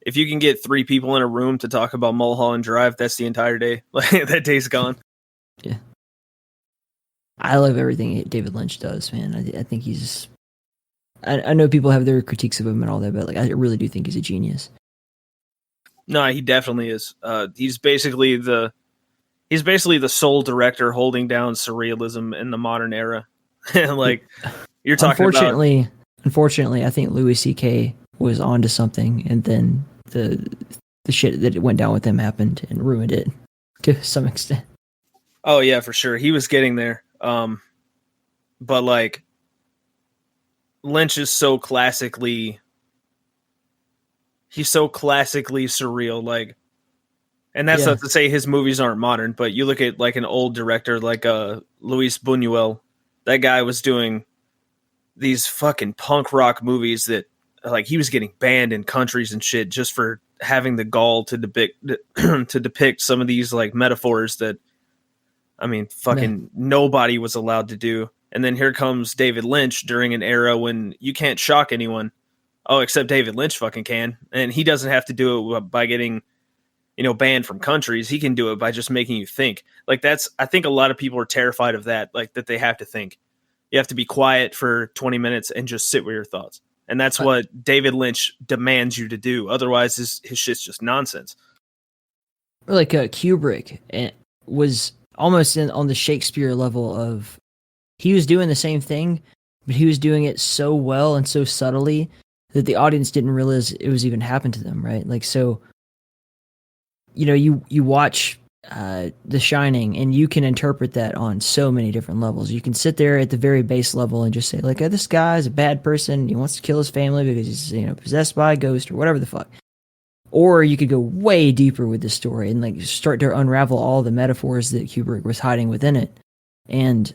if you can get 3 people in a room to talk about Mulholland Drive, that's the entire day. Like, that day's gone. Yeah. I love everything David Lynch does, man. I think he's... I know people have their critiques of him and all that, but like, I really do think he's a genius. No, he definitely is. He's basically the sole director holding down surrealism in the modern era. Like, you're talking Unfortunately, I think Louis C.K. was onto something, and then the shit that went down with him happened and ruined it to some extent. Oh yeah, for sure. He was getting there. But like, Lynch is so classically surreal, like, and that's not to say his movies aren't modern, but you look at like an old director like Luis Buñuel. That guy was doing these fucking punk rock movies that, like, he was getting banned in countries and shit just for having the gall to depict some of these like metaphors that, I mean, fucking nobody was allowed to do. And then here comes David Lynch during an era when you can't shock anyone. Oh, except David Lynch fucking can. And he doesn't have to do it by getting, banned from countries. He can do it by just making you think. Like, I think a lot of people are terrified of that, like, that they have to think. You have to be quiet for 20 minutes and just sit with your thoughts. And that's what David Lynch demands you to do. Otherwise, his shit's just nonsense. Like Kubrick was almost on the Shakespeare level of, he was doing the same thing, but he was doing it so well and so subtly that the audience didn't realize it was even happened to them, right? Like, so, you watch The Shining, and you can interpret that on so many different levels. You can sit there at the very base level and just say, like, this guy is a bad person. He wants to kill his family because he's, possessed by a ghost or whatever the fuck. Or you could go way deeper with this story and like start to unravel all the metaphors that Kubrick was hiding within it. And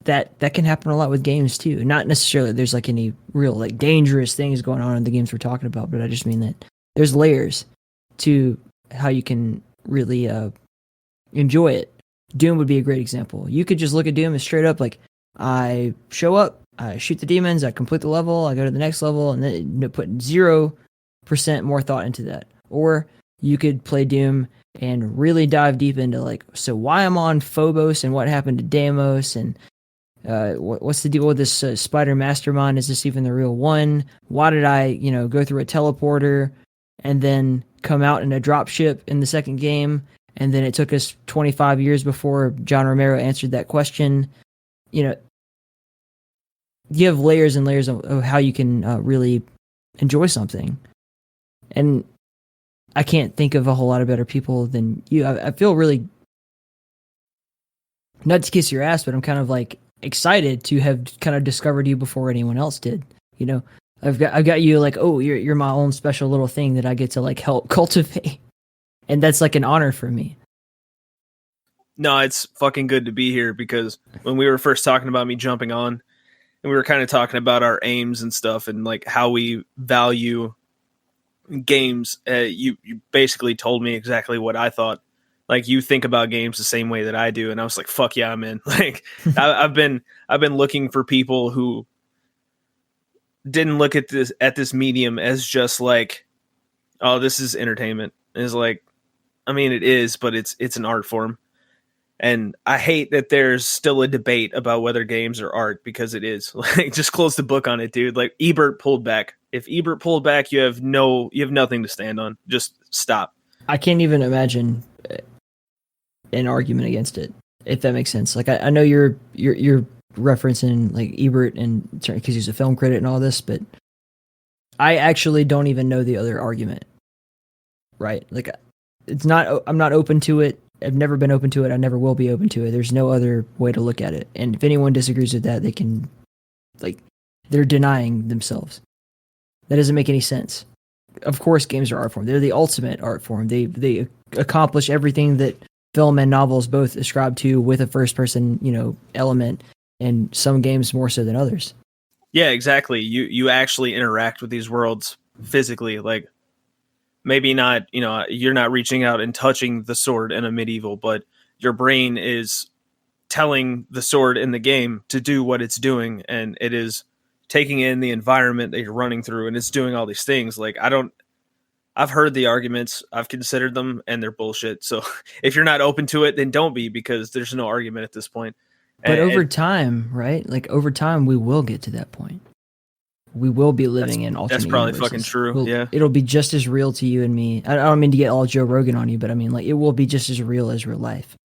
that can happen a lot with games too. Not necessarily there's like any real like dangerous things going on in the games we're talking about, but I just mean that there's layers to how you can really enjoy it. Doom would be a great example. You could just look at Doom as straight up like, I show up, I shoot the demons, I complete the level, I go to the next level, and then put 0% more thought into that. Or you could play Doom and really dive deep into like, so why I'm on Phobos and what happened to Deimos, and what's the deal with this spider mastermind? Is this even the real one? Why did I, go through a teleporter and then come out in a dropship in the second game? And then it took us 25 years before John Romero answered that question. You have layers and layers of how you can really enjoy something. And I can't think of a whole lot of better people than you. I feel really, not to kiss your ass, but I'm kind of like excited to have kind of discovered you before anyone else did. I've got you like, oh, you're my own special little thing that I get to like help cultivate. And that's like an honor for me. No, it's fucking good to be here, because when we were first talking about me jumping on, and we were kind of talking about our aims and stuff and like how we value games, you basically told me exactly what I thought. Like, you think about games the same way that I do, and I was like, fuck yeah, I'm in. Like, I've been looking for people who didn't look at this medium as just like, oh, this is entertainment. It's like, I mean, it is, but it's an art form. And I hate that there's still a debate about whether games are art, because it is. Like, just close the book on it, dude. Like, Ebert pulled back. If Ebert pulled back, you have nothing to stand on. Just stop. I can't even imagine an argument against it, if that makes sense. Like, I know you're referencing like Ebert and because he's a film critic and all this, but I actually don't even know the other argument. Right? Like, it's not. I'm not open to it. I've never been open to it. I never will be open to it. There's no other way to look at it. And if anyone disagrees with that, they can, like, they're denying themselves. That doesn't make any sense. Of course, games are art form. They're the ultimate art form. They accomplish everything that film and novels both ascribe to with a first person, element, and some games more so than others. Yeah, exactly. You actually interact with these worlds physically, like maybe not, you're not reaching out and touching the sword in a medieval, but your brain is telling the sword in the game to do what it's doing, and it is taking in the environment that you're running through, and it's doing all these things. Like, I've heard the arguments, I've considered them, and they're bullshit. So if you're not open to it, then don't be, because there's no argument at this point. But over time, right? Like, over time, we will get to that point. We will be living in alternate That's probably universes. fucking true. Yeah. It'll be just as real to you and me. I don't mean to get all Joe Rogan on you, but I mean, like, it will be just as real as real life.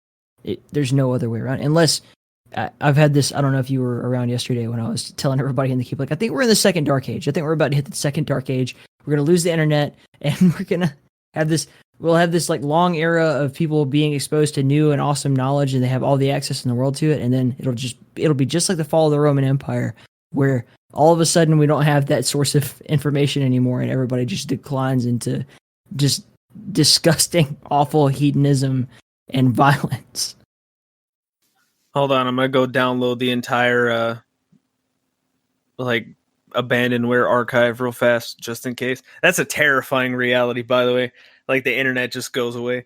There's no other way around. Unless, I've had this, I don't know if you were around yesterday when I was telling everybody in the keep, like, I think we're in the second dark age. I think we're about to hit the second dark age. We're going to lose the internet, and we're going to have this, we'll have this, like, long era of people being exposed to new and awesome knowledge, and they have all the access in the world to it, and then it'll be just like the fall of the Roman Empire, where all of a sudden we don't have that source of information anymore, and everybody just declines into just disgusting, awful hedonism and violence. Hold on, I'm gonna go download the entire abandonware archive real fast, just in case. That's a terrifying reality, by the way. Like, the internet just goes away.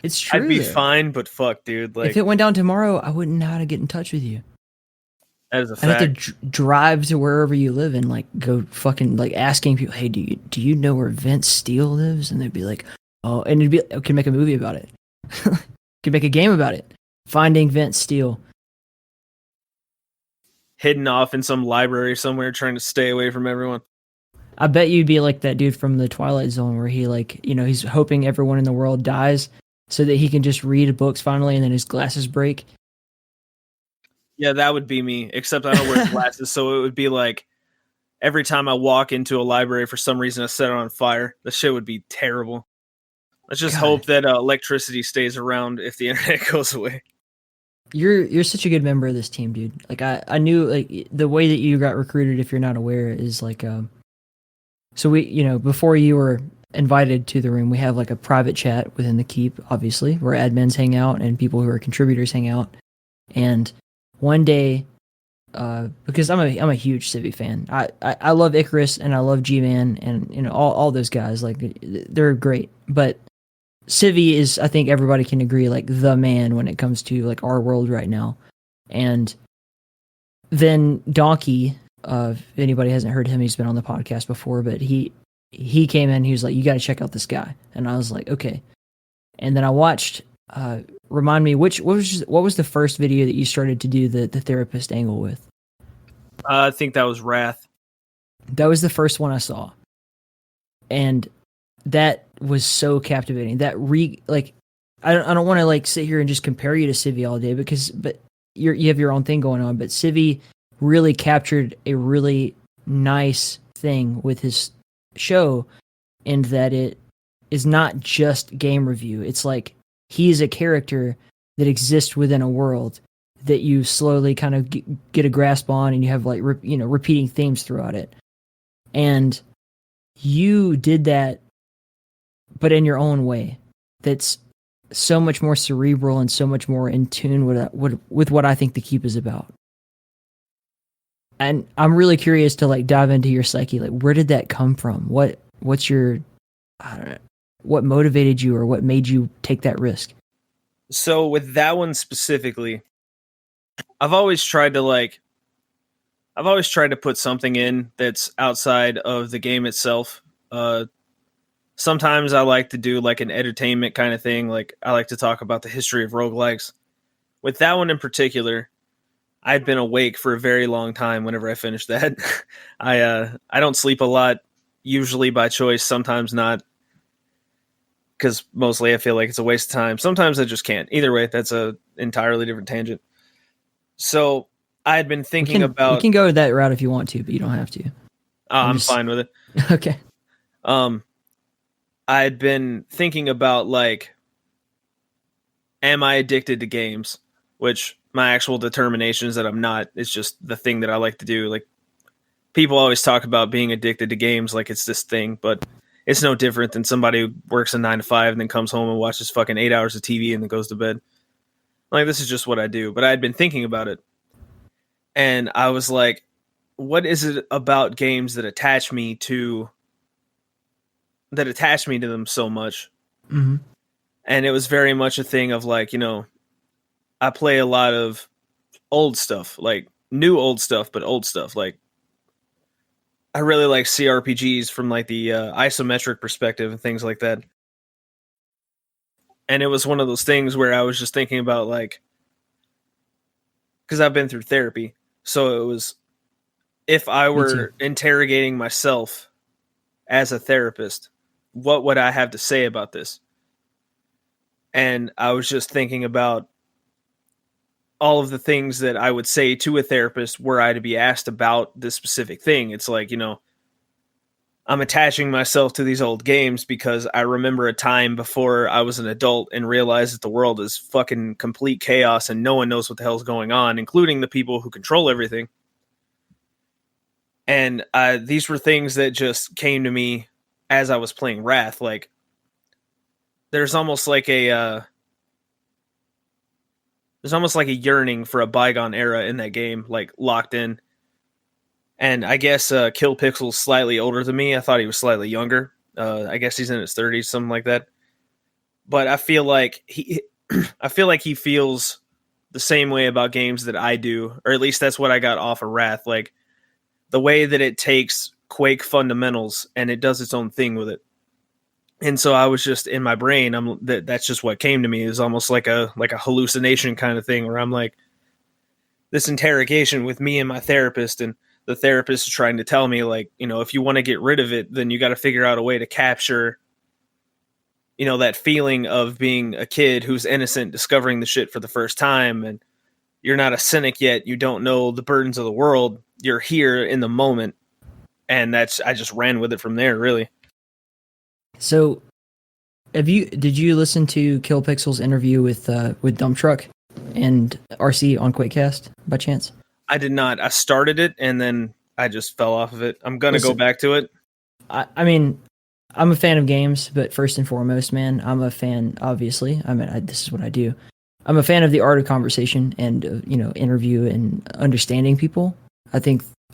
It's true. I'd be fine, but fuck, dude. Like, if it went down tomorrow, I wouldn't know how to get in touch with you. That is a fact. I'd have to drive to wherever you live and, like, go fucking, like, asking people, hey, do you know where Vince Steele lives? And they'd be like, oh, and it'd be, I could make a movie about it. Could make a game about it. Finding Vince Steele. Hidden off in some library somewhere, trying to stay away from everyone. I bet you'd be like that dude from the Twilight Zone, where he, like, he's hoping everyone in the world dies so that he can just read books finally, and then his glasses break. Yeah, that would be me, except I don't wear glasses, so it would be like every time I walk into a library, for some reason I set it on fire. The shit would be terrible. Let's just hope that electricity stays around if the internet goes away. You're such a good member of this team, dude. Like, I knew, like, the way that you got recruited, if you're not aware, is like, so we, before you were invited to the room, we have, like, a private chat within the keep, obviously, where admins hang out and people who are contributors hang out. And one day, because I'm a huge Civi fan, I love Icarus and I love G-Man and all those guys, like, they're great. But Civi is, I think everybody can agree, like, the man when it comes to, like, our world right now. And then Donkey, if anybody hasn't heard him, he's been on the podcast before, but he came in, he was like, you got to check out this guy. And I was like, okay. And then I watched, remind me, what was the first video that you started to do the therapist angle with? I think that was Wrath. That was the first one I saw. And that was so captivating. That I don't want to, like, sit here and just compare you to Civi all day, but you have your own thing going on. But Civi really captured a really nice thing with his show, in that it is not just game review. It's like he's a character that exists within a world that you slowly kind of get a grasp on, and you have, like, repeating themes throughout it. And you did that, but in your own way. That's so much more cerebral and so much more in tune with what I think the keep is about. And I'm really curious to, like, dive into your psyche. Like, where did that come from? What's your, I don't know, what motivated you, or what made you take that risk? So with that one specifically, I've always tried to put something in that's outside of the game itself. Sometimes I like to do, like, an entertainment kind of thing. Like, I like to talk about the history of roguelikes. With that one in particular, I'd been awake for a very long time whenever I finished that. I don't sleep a lot, usually by choice, sometimes not, because mostly I feel like it's a waste of time. Sometimes I just can't. Either way, that's a entirely different tangent. So I had been We thinking can about. go that route if you want to, but you don't have to. I'm fine with it. Okay. I had been thinking about like, am I addicted to games? Which my actual determination is that I'm not. It's just the thing that I like to do. Like, people always talk about being addicted to games like it's this thing, but it's no different than somebody who works a 9 to 5 and then comes home and watches fucking 8 hours of TV and then goes to bed. Like, this is just what I do. But I had been thinking about it, and I was like, what is it about games that attach me to them so much? Mm-hmm. And it was very much a thing of like, I play a lot of old stuff, like new old stuff, but old stuff. Like, I really like CRPGs from like the isometric perspective and things like that. And it was one of those things where I was just thinking about like, because I've been through therapy. So it was, if I were interrogating myself as a therapist, what would I have to say about this? And I was just thinking about all of the things that I would say to a therapist were I to be asked about this specific thing. It's like, I'm attaching myself to these old games because I remember a time before I was an adult and realized that the world is fucking complete chaos and no one knows what the hell's going on, including the people who control everything. And these were things that just came to me as I was playing Wrath. Like, there's almost like a yearning for a bygone era in that game, like locked in. And I guess Kill Pixel's slightly older than me. I thought he was slightly younger. I guess he's in his 30s, something like that. But I feel like he feels the same way about games that I do, or at least that's what I got off of Wrath. Like, the way that it takes Quake fundamentals and it does its own thing with it. And so I was just in my brain. That's just what came to me. It was almost like a hallucination kind of thing where I'm like, this interrogation with me and my therapist, and the therapist is trying to tell me like, if you want to get rid of it, then you got to figure out a way to capture, that feeling of being a kid who's innocent, discovering the shit for the first time. And you're not a cynic yet. You don't know the burdens of the world. You're here in the moment. And I just ran with it from there, really. So, did you listen to Kill Pixel's interview with Dump Truck and RC on QuakeCast by chance? I did not. I started it and then I just fell off of it. I'm gonna go back to it. I mean, I'm a fan of games, but first and foremost, man, I'm a fan. Obviously, this is what I do. I'm a fan of the art of conversation and interview and understanding people. I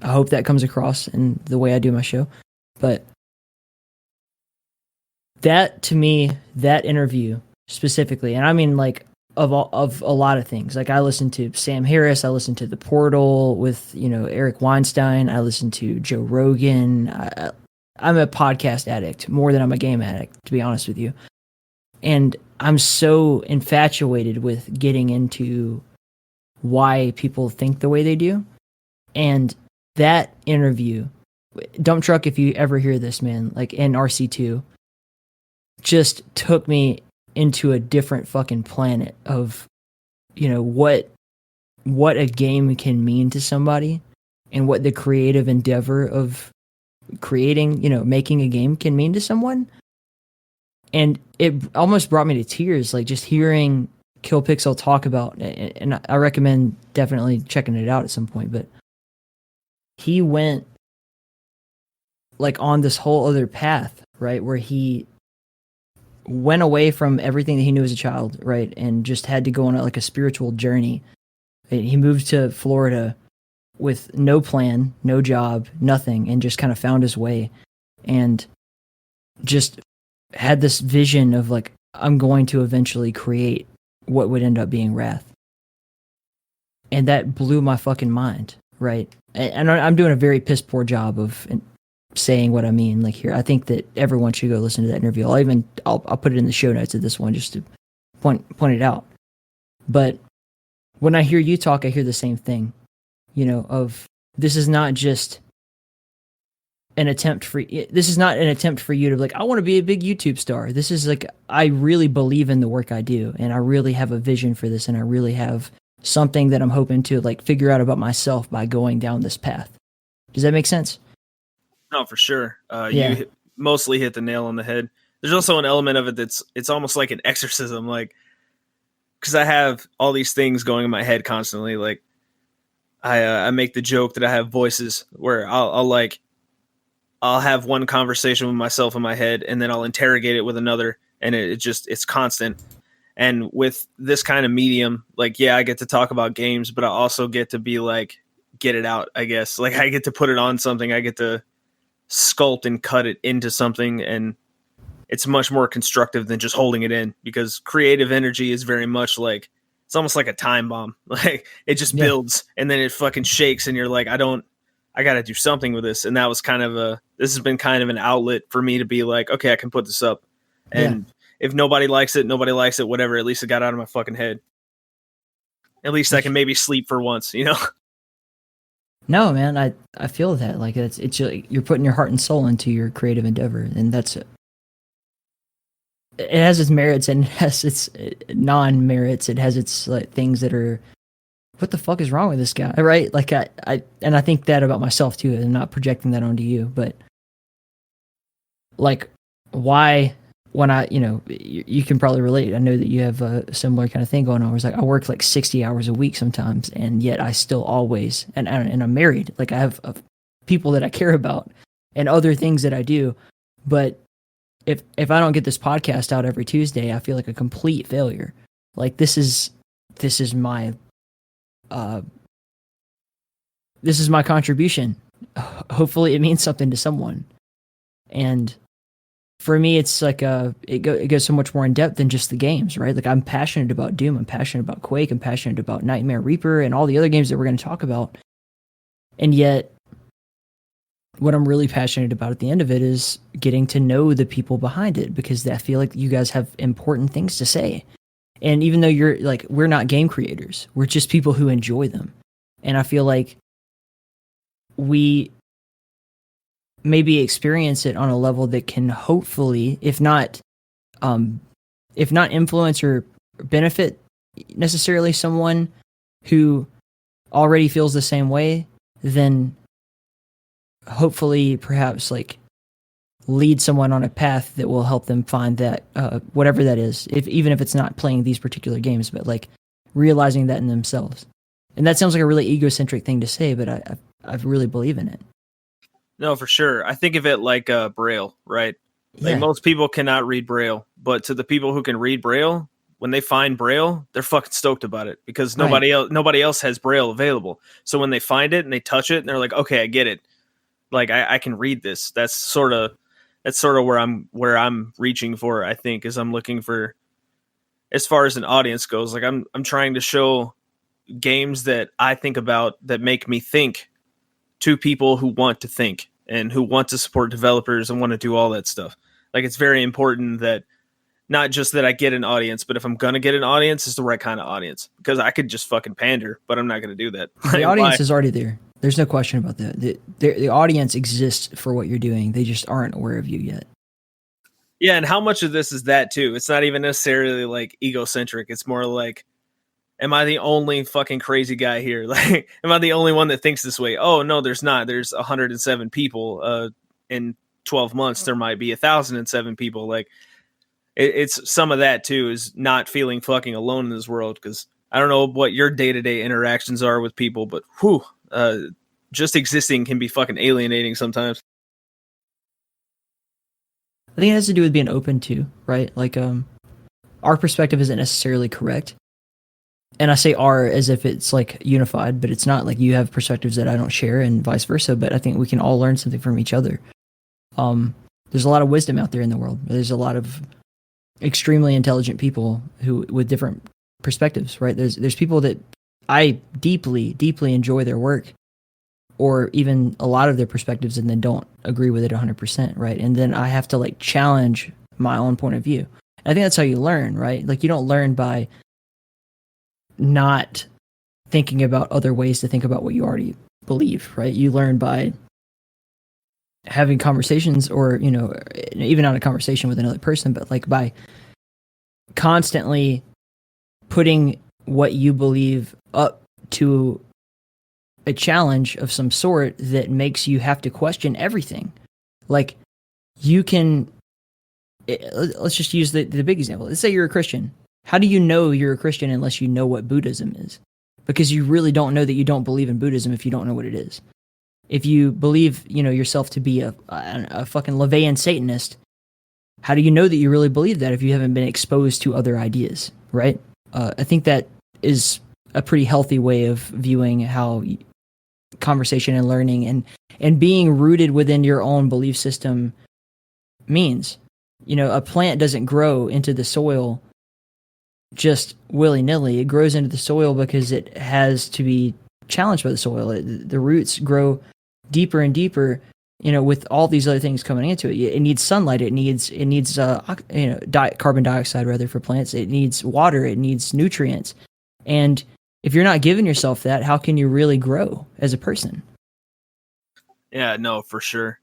hope that comes across in the way I do my show, but. That, to me, that interview specifically, and I mean like of a lot of things. Like, I listened to Sam Harris, I listened to The Portal with Eric Weinstein, I listened to Joe Rogan. I'm a podcast addict more than I'm a game addict, to be honest with you. And I'm so infatuated with getting into why people think the way they do. And that interview, Dump Truck, if you ever hear this, man, like in RC2. Just took me into a different fucking planet of, what a game can mean to somebody and what the creative endeavor of creating, making a game can mean to someone. And it almost brought me to tears, like just hearing Kill Pixel talk about, and I recommend definitely checking it out at some point, but he went like on this whole other path, right? Where he went away from everything that he knew as a child, right? And just had to go on like a spiritual journey. He moved to Florida with no plan, no job, nothing, and just kind of found his way and just had this vision of like, I'm going to eventually create what would end up being Wrath. And that blew my fucking mind, right? And I'm doing a very piss poor job of saying what I mean, like here. I think that everyone should go listen to that interview. I'll put it in the show notes of this one just to point it out. But when I hear you talk, I hear the same thing, of this is not just an attempt for you to be like, I want to be a big YouTube star. This is like, I really believe in the work I do and I really have a vision for this and I really have something that I'm hoping to like figure out about myself by going down this path. Does that make sense? No, for sure. Yeah. Mostly hit the nail on the head. There's also an element of it it's almost like an exorcism, like because I have all these things going in my head constantly. Like I make the joke that I have voices where I'll have one conversation with myself in my head, and then I'll interrogate it with another, and it's constant. And with this kind of medium, like, yeah, I get to talk about games, but I also get to be like, get it out, I guess. Like, I get to put it on something. I get to sculpt and cut it into something. And it's much more constructive than just holding it in, because creative energy is very much like, it's almost like a time bomb. Like, it just builds and then it fucking shakes, and you're like, I got to do something with this. And that was this has been kind of an outlet for me to be like, okay, I can put this up. And if nobody likes it, whatever. At least it got out of my fucking head. At least I can maybe sleep for once, you know? No, man, I feel that. Like, it's you're putting your heart and soul into your creative endeavor, and that's it. It has its merits and it has its non-merits. It has its like things that are, what the fuck is wrong with this guy, right? Like I think that about myself too. I'm not projecting that onto you, but like, why, when you can probably relate. I know that you have a similar kind of thing going on. Where it's like I work like 60 hours a week sometimes, and yet I still always, and I'm married. Like, I have people that I care about and other things that I do, but if I don't get this podcast out every Tuesday, I feel like a complete failure. Like, this is my contribution. Hopefully it means something to someone. And for me, it's like it goes so much more in depth than just the games, right? Like, I'm passionate about Doom, I'm passionate about Quake, I'm passionate about Nightmare Reaper and all the other games that we're going to talk about. And yet, what I'm really passionate about at the end of it is getting to know the people behind it, because I feel like you guys have important things to say. And even though you're like, we're not game creators, we're just people who enjoy them. And I feel like we maybe experience it on a level that can hopefully, if not influence or benefit necessarily someone who already feels the same way, then hopefully perhaps like lead someone on a path that will help them find that whatever that is, even if it's not playing these particular games, but like realizing that in themselves. And that sounds like a really egocentric thing to say, but I really believe in it. No, for sure. I think of it like Braille, right? Like, most people cannot read Braille, but to the people who can read Braille, when they find Braille, they're fucking stoked about it, because nobody else has Braille available. So when they find it and they touch it and they're like, okay, I get it. Like, I can read this. That's sort of where I'm reaching for, I think, is I'm looking for, as far as an audience goes, like I'm trying to show games that I think about that make me think to people who want to think and who want to support developers and want to do all that stuff. Like, it's very important that not just that I get an audience, but if I'm going to get an audience, it's the right kind of audience, because I could just fucking pander, but I'm not going to do that. The audience is already there. There's no question about that. The audience exists for what you're doing. They just aren't aware of you yet. Yeah, and how much of this is that too? It's not even necessarily like egocentric. It's more like, am I the only fucking crazy guy here? Like, am I the only one that thinks this way? Oh, no, there's not. There's 107 people. In 12 months, there might be 1,007 people. Like, it's some of that too, is not feeling fucking alone in this world, because I don't know what your day-to-day interactions are with people, but just existing can be fucking alienating sometimes. I think it has to do with being open to, right? Like, our perspective isn't necessarily correct. And I say our as if it's like unified, but it's not. Like, you have perspectives that I don't share and vice versa, but I think we can all learn something from each other. There's a lot of wisdom out there in the world. There's a lot of extremely intelligent people who with different perspectives, right? There's people that I deeply, deeply enjoy their work, or even a lot of their perspectives, and then don't agree with it 100%, right? And then I have to like challenge my own point of view. And I think that's how you learn, right? Like, you don't learn by not thinking about other ways to think about what you already believe, right? You learn by having conversations, or, even not a conversation with another person, but like by constantly putting what you believe up to a challenge of some sort that makes you have to question everything. Like, you can, let's just use the big example. Let's say you're a Christian. How do you know you're a Christian unless you know what Buddhism is? Because you really don't know that you don't believe in Buddhism if you don't know what it is. If you believe, yourself to be a fucking LaVeyan Satanist, how do you know that you really believe that if you haven't been exposed to other ideas, right? I think that is a pretty healthy way of viewing how conversation and learning and being rooted within your own belief system means. A plant doesn't grow into the soil just willy-nilly. It grows into the soil because it has to be challenged by the soil. The roots grow deeper and deeper, with all these other things coming into it. It needs sunlight. It needs carbon dioxide rather for plants. It needs water. It needs nutrients. And if you're not giving yourself that, how can you really grow as a person? Yeah, no, for sure.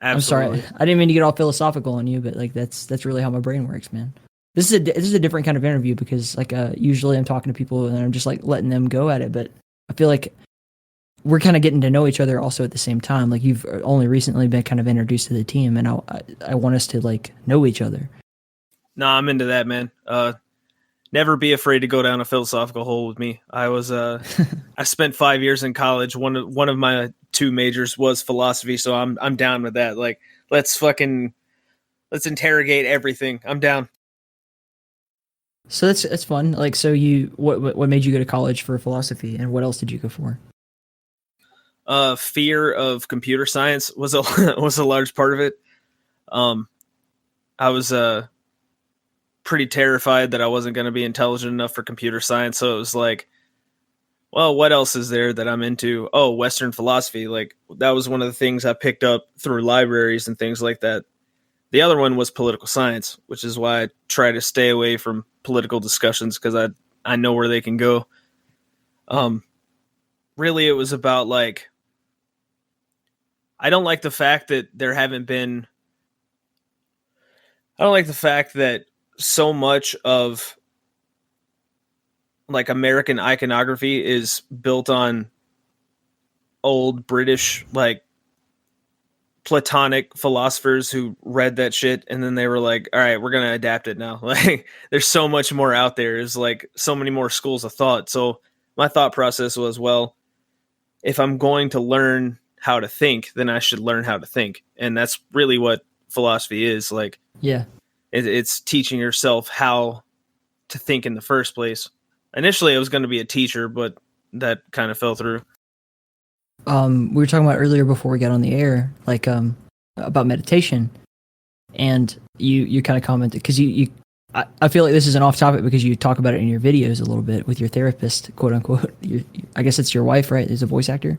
Absolutely. I'm sorry. I didn't mean to get all philosophical on you, but like that's really how my brain works, man. This is a different kind of interview because usually I'm talking to people and I'm just like letting them go at it, but I feel like we're kind of getting to know each other also at the same time. Like, you've only recently been kind of introduced to the team, and I want us to like know each other. No, I'm into that, man. Never be afraid to go down a philosophical hole with me. I spent 5 years in college. One of my 2 majors was philosophy, so I'm down with that. Like, let's interrogate everything. I'm down. So that's fun. Like, so what made you go to college for philosophy, and what else did you go for? Fear of computer science was a large part of it. I was pretty terrified that I wasn't going to be intelligent enough for computer science. So it was like, well, what else is there that I'm into? Oh, Western philosophy. Like, that was one of the things I picked up through libraries and things like that. The other one was political science, which is why I try to stay away from political discussions because I know where they can go. Really, it was about like, I don't like the fact that so much of like American iconography is built on old British like Platonic philosophers who read that shit and then they were like, all right, we're going to adapt it now. Like, there's so much more out there. There's like so many more schools of thought. So my thought process was, well, if I'm going to learn how to think, then I should learn how to think. And that's really what philosophy is. Like, yeah, it's teaching yourself how to think in the first place. Initially I was going to be a teacher, but that kind of fell through. We were talking about earlier before we got on the air, like, about meditation, and you kind of commented because I feel like this is an off topic because you talk about it in your videos a little bit with your therapist, quote unquote. I guess it's your wife, right? Is a voice actor.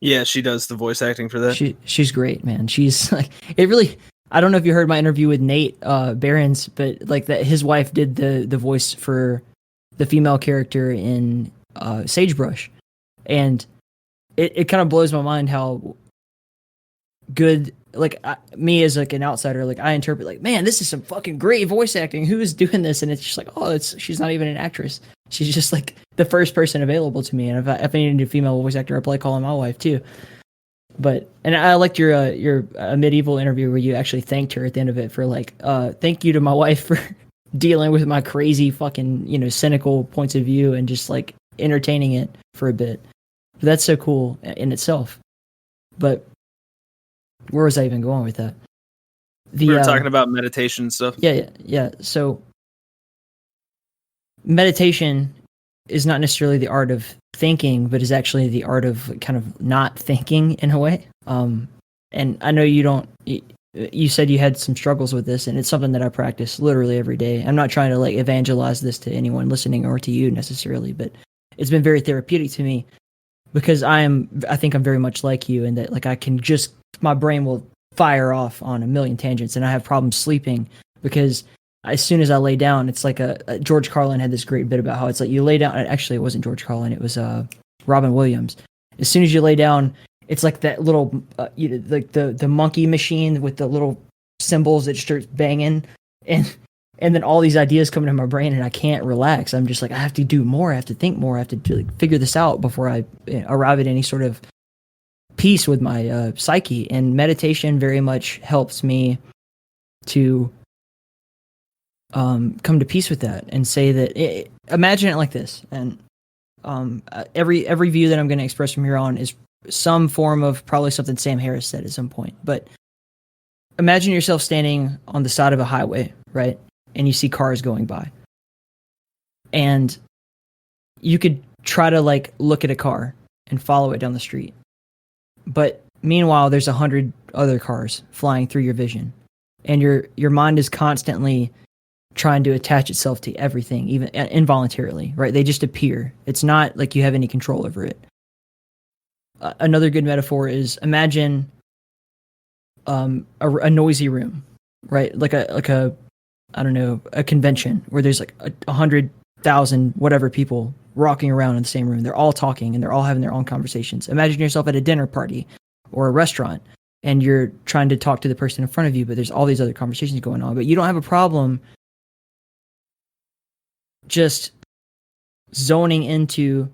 Yeah, she does the voice acting for that. She's great, man. She's like, it really. I don't know if you heard my interview with Nate Behrens, but like that, his wife did the voice for the female character in Sagebrush, and it kind of blows my mind how good, like, me as like an outsider, like I interpret like, man, this is some fucking great voice acting. Who is doing this? And it's just like, oh, she's not even an actress. She's just like the first person available to me. And if I needed a female voice actor, I'd probably call my wife too. And I liked your medieval interview where you actually thanked her at the end of it for like, thank you to my wife for dealing with my crazy fucking, cynical points of view and just like entertaining it for a bit. But that's so cool in itself. But where was I even going with that? We were talking about meditation and stuff. Yeah. So meditation is not necessarily the art of thinking, but is actually the art of kind of not thinking in a way. And I know you said you had some struggles with this, and it's something that I practice literally every day. I'm not trying to like evangelize this to anyone listening or to you necessarily, but it's been very therapeutic to me because I think I'm very much like you in that like I can just, my brain will fire off on a million tangents and I have problems sleeping because as soon as I lay down, it's like George Carlin had this great bit about how it's like you lay down. Actually, it wasn't George Carlin. It was Robin Williams. As soon as you lay down, it's like that little, like the monkey machine with the little cymbals that starts banging, and And then all these ideas come into my brain and I can't relax. I'm just like, I have to do more. I have to think more. I have to like, figure this out before I arrive at any sort of peace with my psyche. And meditation very much helps me to come to peace with that and say that, imagine it like this. And every view that I'm going to express from here on is some form of probably something Sam Harris said at some point. But imagine yourself standing on the side of a highway, right? And you see cars going by. And you could try to like look at a car and follow it down the street. But meanwhile, there's 100 other cars flying through your vision. And your mind is constantly trying to attach itself to everything, even involuntarily, right? They just appear. It's not like you have any control over it. Another good metaphor is imagine a noisy room, right? Like a I don't know, a convention where there's like 100,000 whatever people walking around in the same room. They're all talking and they're all having their own conversations. Imagine yourself at a dinner party or a restaurant and you're trying to talk to the person in front of you, but there's all these other conversations going on. But you don't have a problem just zoning into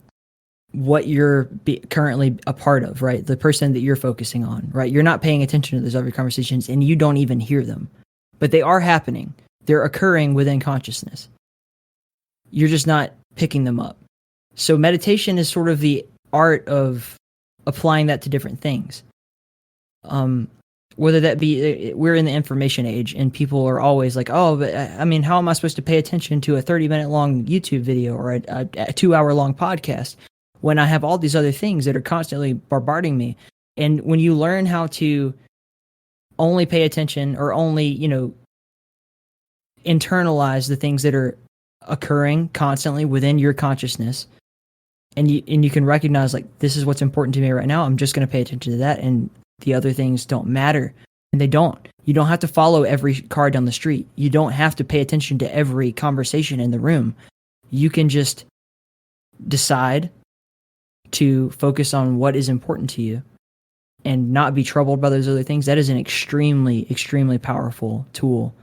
what you're currently a part of, right? The person that you're focusing on, right? You're not paying attention to those other conversations and you don't even hear them, but they are happening. They're occurring within consciousness. You're just not picking them up. So meditation is sort of the art of applying that to different things. Whether that be, we're in the information age and people are always like, oh, but I mean, how am I supposed to pay attention to a 30-minute long YouTube video or a 2-hour long podcast when I have all these other things that are constantly bombarding me? And when you learn how to only pay attention or only, internalize the things that are occurring constantly within your consciousness, and you can recognize like, this is what's important to me right now. I'm just going to pay attention to that, and the other things don't matter. And they don't. You don't have to follow every car down the street. You don't have to pay attention to every conversation in the room. You can just decide to focus on what is important to you and not be troubled by those other things. That is an extremely, extremely powerful tool.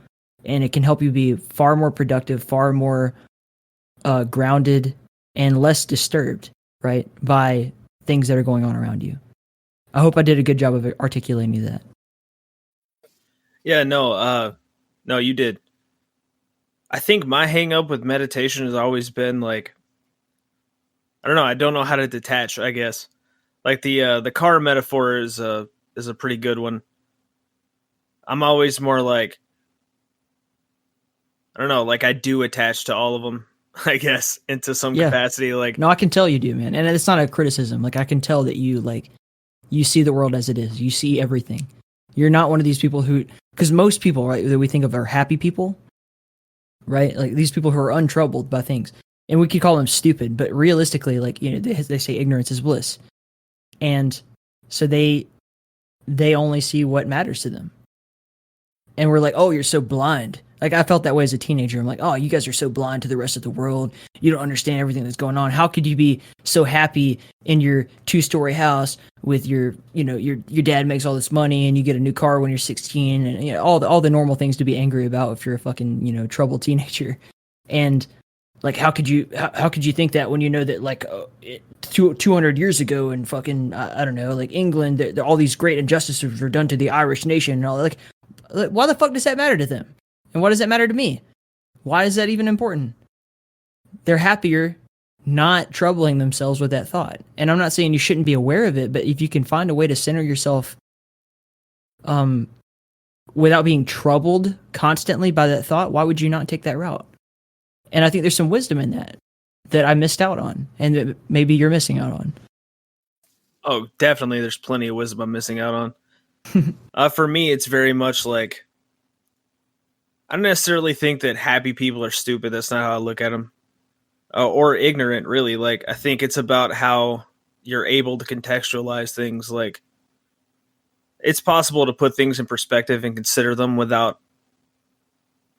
And it can help you be far more productive, far more grounded, and less disturbed, right, by things that are going on around you. I hope I did a good job of articulating that. Yeah, no, you did. I think my hang up with meditation has always been like, I don't know how to detach, I guess. Like the car metaphor is a pretty good one. I'm always more like, I don't know, like I do attach to all of them, I guess, into some capacity. Like, no, I can tell you do, man. And it's not a criticism. Like, I can tell that you see the world as it is. You see everything. You're not one of these people who, because most people, right, that we think of are happy people, right? Like these people who are untroubled by things. And we could call them stupid, but realistically, like, they say ignorance is bliss. And so they only see what matters to them. And we're like, oh, you're so blind. Like, I felt that way as a teenager. I'm like, oh, you guys are so blind to the rest of the world. You don't understand everything that's going on. How could you be so happy in your 2-story house with your dad makes all this money and you get a new car when you're 16 and all the normal things to be angry about if you're a fucking, troubled teenager. And like, how could you think that when you know that like 200 years ago in fucking, I don't know, like England, all these great injustices were done to the Irish nation and all that. Like, why the fuck does that matter to them? And what does that matter to me? Why is that even important? They're happier not troubling themselves with that thought. And I'm not saying you shouldn't be aware of it, but if you can find a way to center yourself without being troubled constantly by that thought, why would you not take that route? And I think there's some wisdom in that I missed out on and that maybe you're missing out on. Oh, definitely. There's plenty of wisdom I'm missing out on. For me, it's very much like, I don't necessarily think that happy people are stupid. That's not how I look at them. Or ignorant, really. Like, I think it's about how you're able to contextualize things. Like, it's possible to put things in perspective and consider them without,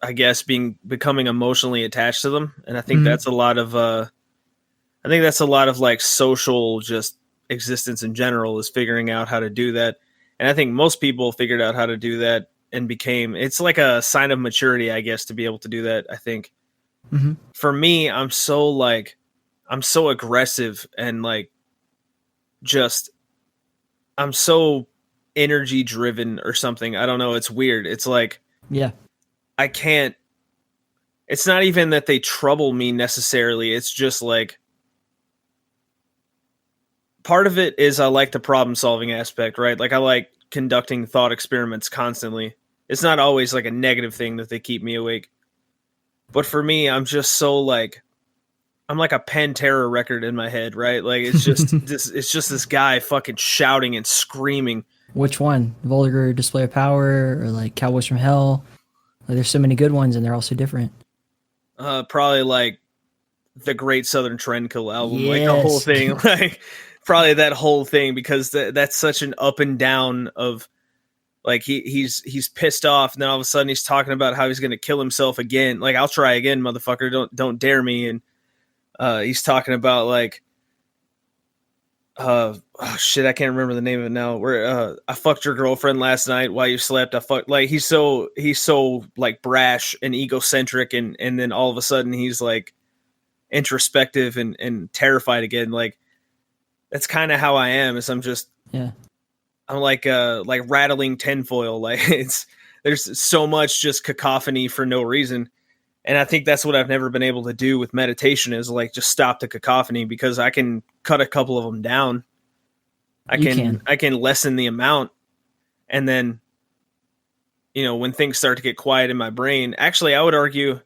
I guess, becoming emotionally attached to them. And I think that's a lot of, like social just existence in general is figuring out how to do that. And I think most people figured out how to do that and became, it's like a sign of maturity, I guess, to be able to do that. I think for me, I'm so aggressive and like, just, I'm so energy driven or something. I don't know. It's weird. It's like, yeah, I can't, it's not even that they trouble me necessarily. It's just like, part of it is I like the problem solving aspect, right? Like I like conducting thought experiments constantly. It's not always like a negative thing that they keep me awake. But for me, I'm just so like, I'm like a Pantera record in my head, right? Like it's just this guy fucking shouting and screaming. Which one? Vulgar Display of Power or like Cowboys from Hell? Like there's so many good ones and they're all so different. Probably like the Great Southern Trendkill album, yes. Like the whole thing, like probably that whole thing, because that's such an up and down of like he's pissed off, and then all of a sudden he's talking about how he's gonna kill himself again. Like I'll try again, motherfucker. Don't dare me. And he's talking about like oh shit, I can't remember the name of it now. Where I fucked your girlfriend last night while you slept. I fucked, like he's so like brash and egocentric, and then all of a sudden he's like introspective and terrified again. Like that's kind of how I am. Is I'm like rattling tinfoil. Like there's so much just cacophony for no reason. And I think that's what I've never been able to do with meditation, is like just stop the cacophony, because I can cut a couple of them down. I can lessen the amount. And then, when things start to get quiet in my brain, actually, I would argue,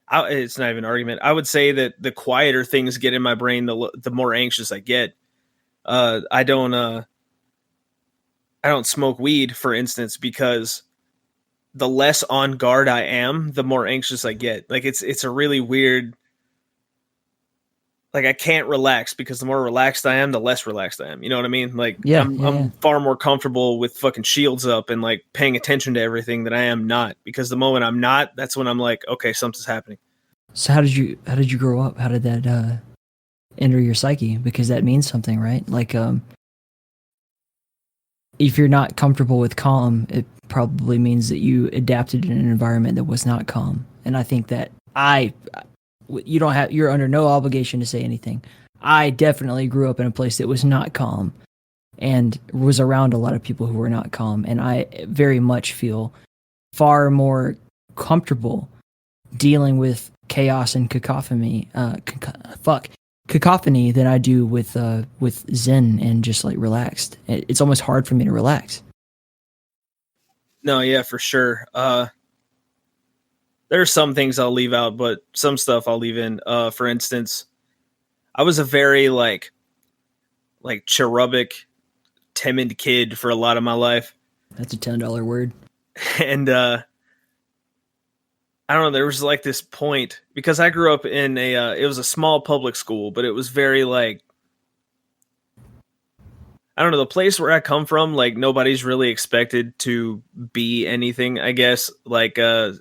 it's not even an argument. I would say that the quieter things get in my brain, the more anxious I get. I don't smoke weed, for instance, because the less on guard I am, the more anxious I get. Like it's a really weird, like I can't relax, because the more relaxed I am, the less relaxed I am. You know what I mean? Like I'm far more comfortable with fucking shields up and like paying attention to everything than I am not, because the moment I'm not, that's when I'm like, okay, something's happening. So how did you grow up? How did that enter your psyche? Because that means something, right? Like if you're not comfortable with calm, it probably means that you adapted in an environment that was not calm. And I think that you're under no obligation to say anything. I definitely grew up in a place that was not calm and was around a lot of people who were not calm. And I very much feel far more comfortable dealing with chaos and cacophony, cacophony than I do with Zen and just like relaxed. It's almost hard for me to relax. No, yeah, for sure. There are some things I'll leave out, but some stuff I'll leave in. For instance, I was a very like cherubic, timid kid for a lot of my life. That's a $10 word. And I don't know, there was like this point, because I grew up in it was a small public school, but it was very like, I don't know, the place where I come from, like nobody's really expected to be anything, I guess. Like it's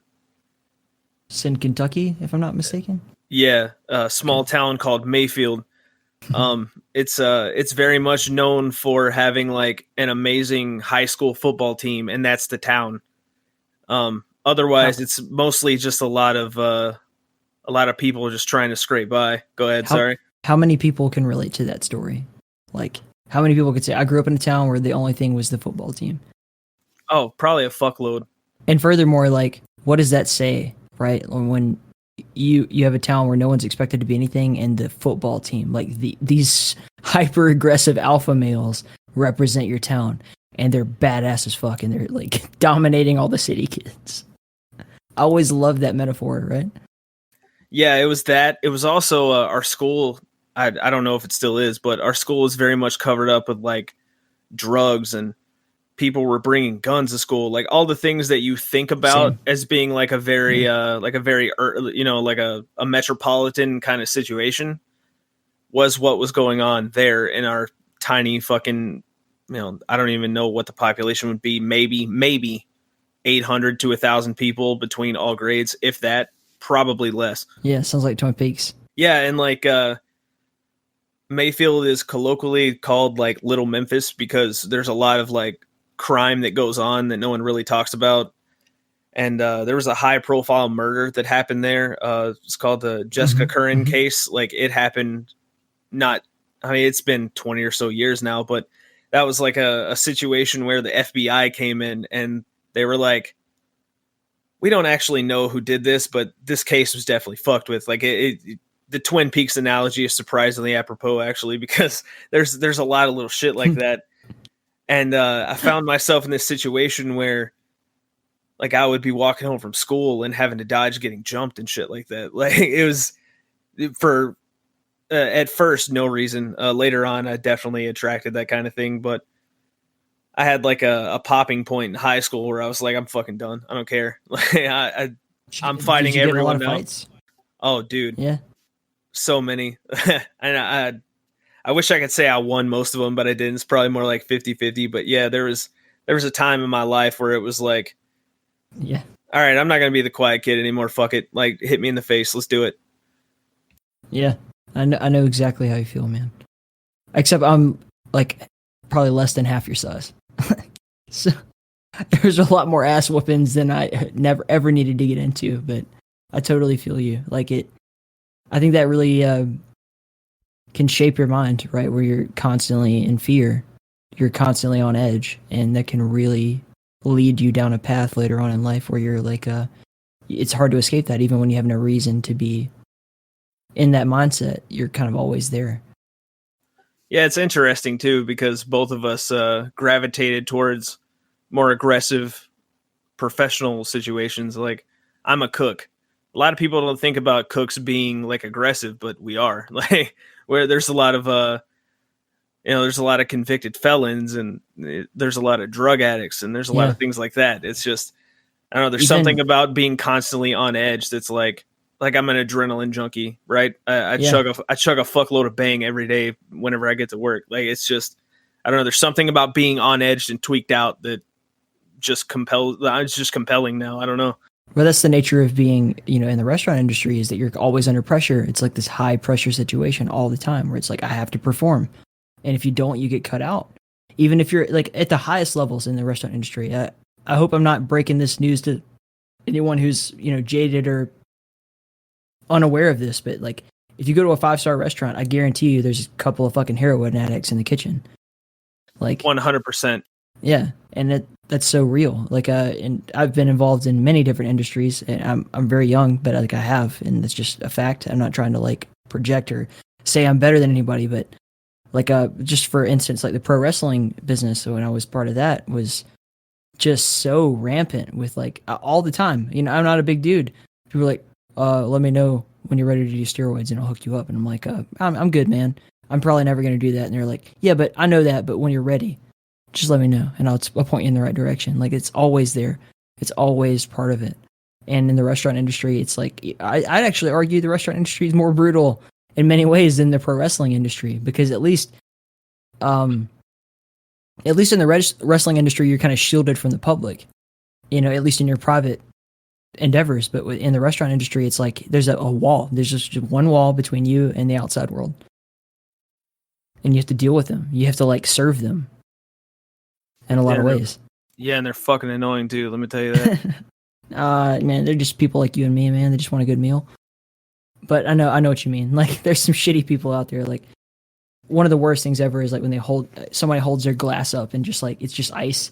in Kentucky, if I'm not mistaken. Yeah, a small town called Mayfield. It's very much known for having like an amazing high school football team, and that's the town. Otherwise, it's mostly just a lot of people just trying to scrape by. Go ahead, sorry. How many people can relate to that story? Like, how many people could say, I grew up in a town where the only thing was the football team? Oh, probably a fuckload. And furthermore, like, what does that say, right? When you have a town where no one's expected to be anything, and the football team, like these hyper-aggressive alpha males represent your town, and they're badass as fuck, and they're like dominating all the city kids. I always loved that metaphor, right? Yeah, it was that. It was also our school. I don't know if it still is, but our school is very much covered up with like drugs, and people were bringing guns to school. Like all the things that you think about as being like a very, like a metropolitan kind of situation was what was going on there in our tiny fucking, I don't even know what the population would be. Maybe 800 to 1,000 people between all grades, if that. Probably less. Yeah, sounds like Twin Peaks. Yeah, and like Mayfield is colloquially called like Little Memphis, because there's a lot of like crime that goes on that no one really talks about. and there was a high profile murder that happened there. It's called the Jessica Curran case. Like, it happened it's been 20 or so years now, but that was like a situation where the FBI came in and they were like, we don't actually know who did this, but this case was definitely fucked with. Like, the Twin Peaks analogy is surprisingly apropos, actually, because there's a lot of little shit like that. And I found myself in this situation where, like, I would be walking home from school and having to dodge getting jumped and shit like that. Like, it was for at first no reason. Later on, I definitely attracted that kind of thing, but I had like a popping point in high school where I was like, I'm fucking done. I don't care. Like, I'm fighting everyone now. Oh, dude. Yeah. So many. And I wish I could say I won most of them, but I didn't. It's probably more like 50-50. But yeah, there was a time in my life where it was like, yeah, all right, I'm not going to be the quiet kid anymore. Fuck it. Like, hit me in the face. Let's do it. Yeah. I know exactly how you feel, man. Except I'm like probably less than half your size. So there's a lot more ass whoopings than I never ever needed to get into, but I totally feel you. Like, I think that really can shape your mind, right? Where you're constantly in fear, you're constantly on edge, and that can really lead you down a path later on in life where you're like, it's hard to escape that, even when you have no reason to be in that mindset. You're kind of always there. Yeah, it's interesting too, because both of us gravitated towards more aggressive professional situations. Like, I'm a cook. A lot of people don't think about cooks being like aggressive, but we are. Like, where there's a lot of there's a lot of convicted felons, and there's a lot of drug addicts, and there's a lot of things like that. It's just, I don't know, there's something about being constantly on edge that's like I'm an adrenaline junkie, right? I chug a fuckload of bang every day whenever I get to work. Like, it's just, I don't know, there's something about being on edge and tweaked out that just it's just compelling now. I don't know. Well, that's the nature of being, in the restaurant industry, is that you're always under pressure. It's like this high pressure situation all the time where it's like, I have to perform. And if you don't, you get cut out. Even if you're like at the highest levels in the restaurant industry. I hope I'm not breaking this news to anyone who's, jaded or unaware of this, but like, if you go to a 5-star restaurant, I guarantee you there's a couple of fucking heroin addicts in the kitchen. Like, 100%. Yeah. And that's so real. Like, and I've been involved in many different industries, and I'm very young, but like, I have, and that's just a fact. I'm not trying to like project or say I'm better than anybody, but like, just for instance, like the pro wrestling business, when I was part of that, was just so rampant with like all the time. I'm not a big dude. People are like, let me know when you're ready to do steroids and I'll hook you up. And I'm like, I'm good, man. I'm probably never going to do that. And they're like, yeah, but I know that. But when you're ready, just let me know and I'll point you in the right direction. Like, it's always there. It's always part of it. And in the restaurant industry, it's like, I'd actually argue the restaurant industry is more brutal in many ways than the pro wrestling industry, because at least in the wrestling industry, you're kind of shielded from the public, at least in your private endeavors. But in the restaurant industry, it's like there's a wall. There's just one wall between you and the outside world, and you have to deal with them. You have to like serve them in a lot of ways. Yeah, and they're fucking annoying too, let me tell you that. Man, they're just people like you and me, man. They just want a good meal. But I know what you mean. Like, there's some shitty people out there. Like, one of the worst things ever is like when somebody holds their glass up and just like, it's just ice,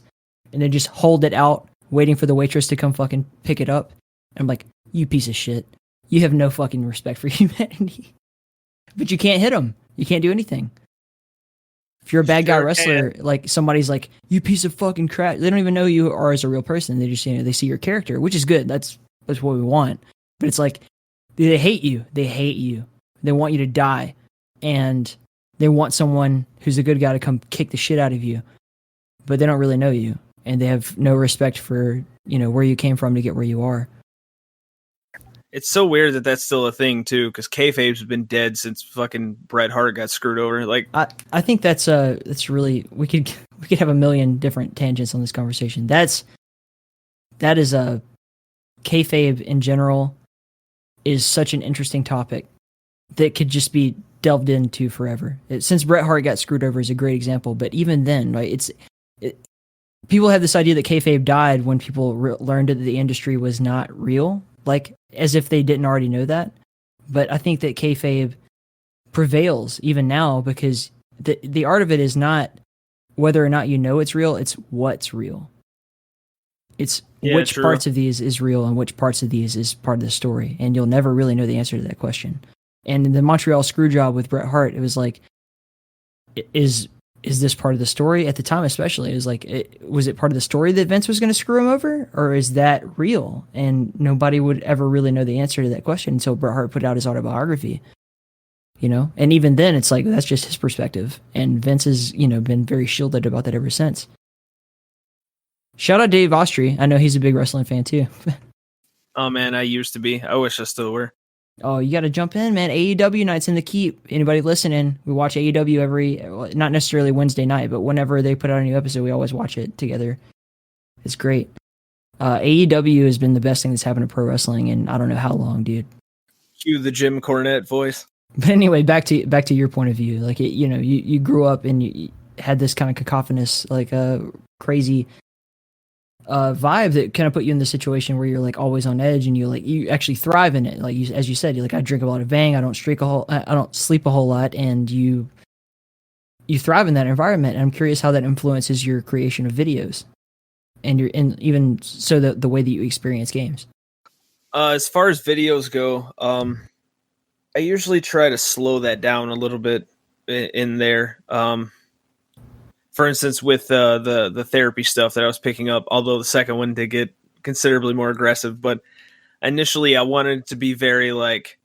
and they just hold it out waiting for the waitress to come fucking pick it up. And I'm like, you piece of shit. You have no fucking respect for humanity. But you can't hit them. You can't do anything. If you're a bad guy wrestler, like, somebody's like, you piece of fucking crap. They don't even know you are as a real person. They just, they see your character, which is good. That's what we want. But it's like, they hate you. They hate you. They want you to die. And they want someone who's a good guy to come kick the shit out of you. But they don't really know you. And they have no respect for, where you came from to get where you are. It's so weird that that's still a thing too, because kayfabe's been dead since fucking Bret Hart got screwed over. Like, I think that's really, we could have a million different tangents on this conversation. That is a kayfabe in general is such an interesting topic that could just be delved into forever. Since Bret Hart got screwed over is a great example, but even then, right? people have this idea that kayfabe died when people learned that the industry was not real, like as if they didn't already know that. But I think that kayfabe prevails even now because the art of it is not whether or not you know it's real, it's what's real. It's which true. parts of these is real and which parts of these is part of the story. And you'll never really know the answer to that question. And in the Montreal Screwjob with Bret Hart, it was like, is this part of the story? At the time especially, it was like, was it part of the story that Vince was going to screw him over? Or is that real? And nobody would ever really know the answer to that question until Bret Hart put out his autobiography. You know, and even then it's like, that's just his perspective. And Vince has, you know, been very shielded about that ever since. Shout out Dave Ostry. I know he's a big wrestling fan too. Oh man, I used to be. I wish I still were. Oh, you got to jump in, man. AEW nights in the Keep. Anybody listening? We watch AEW every, not necessarily Wednesday night, but whenever they put out a new episode, we always watch it together. It's great. AEW has been the best thing that's happened to pro wrestling in I don't know how long, dude. Cue the Jim Cornette voice. But anyway, back to your point of view. Like, you know, you grew up and you had this kind of cacophonous, like crazy vibe that kind of put you in the situation where you're like always on edge and you actually thrive in it. Like as you said, you're like, I drink a lot of Bang, I don't sleep a whole lot, and you thrive in that environment. And I'm curious how that influences your creation of videos and even so the way that you experience games. As far as videos go, I usually try to slow that down a little bit in there. For instance, with the therapy stuff that I was picking up, although the second one did get considerably more aggressive, but initially I wanted it to be very like,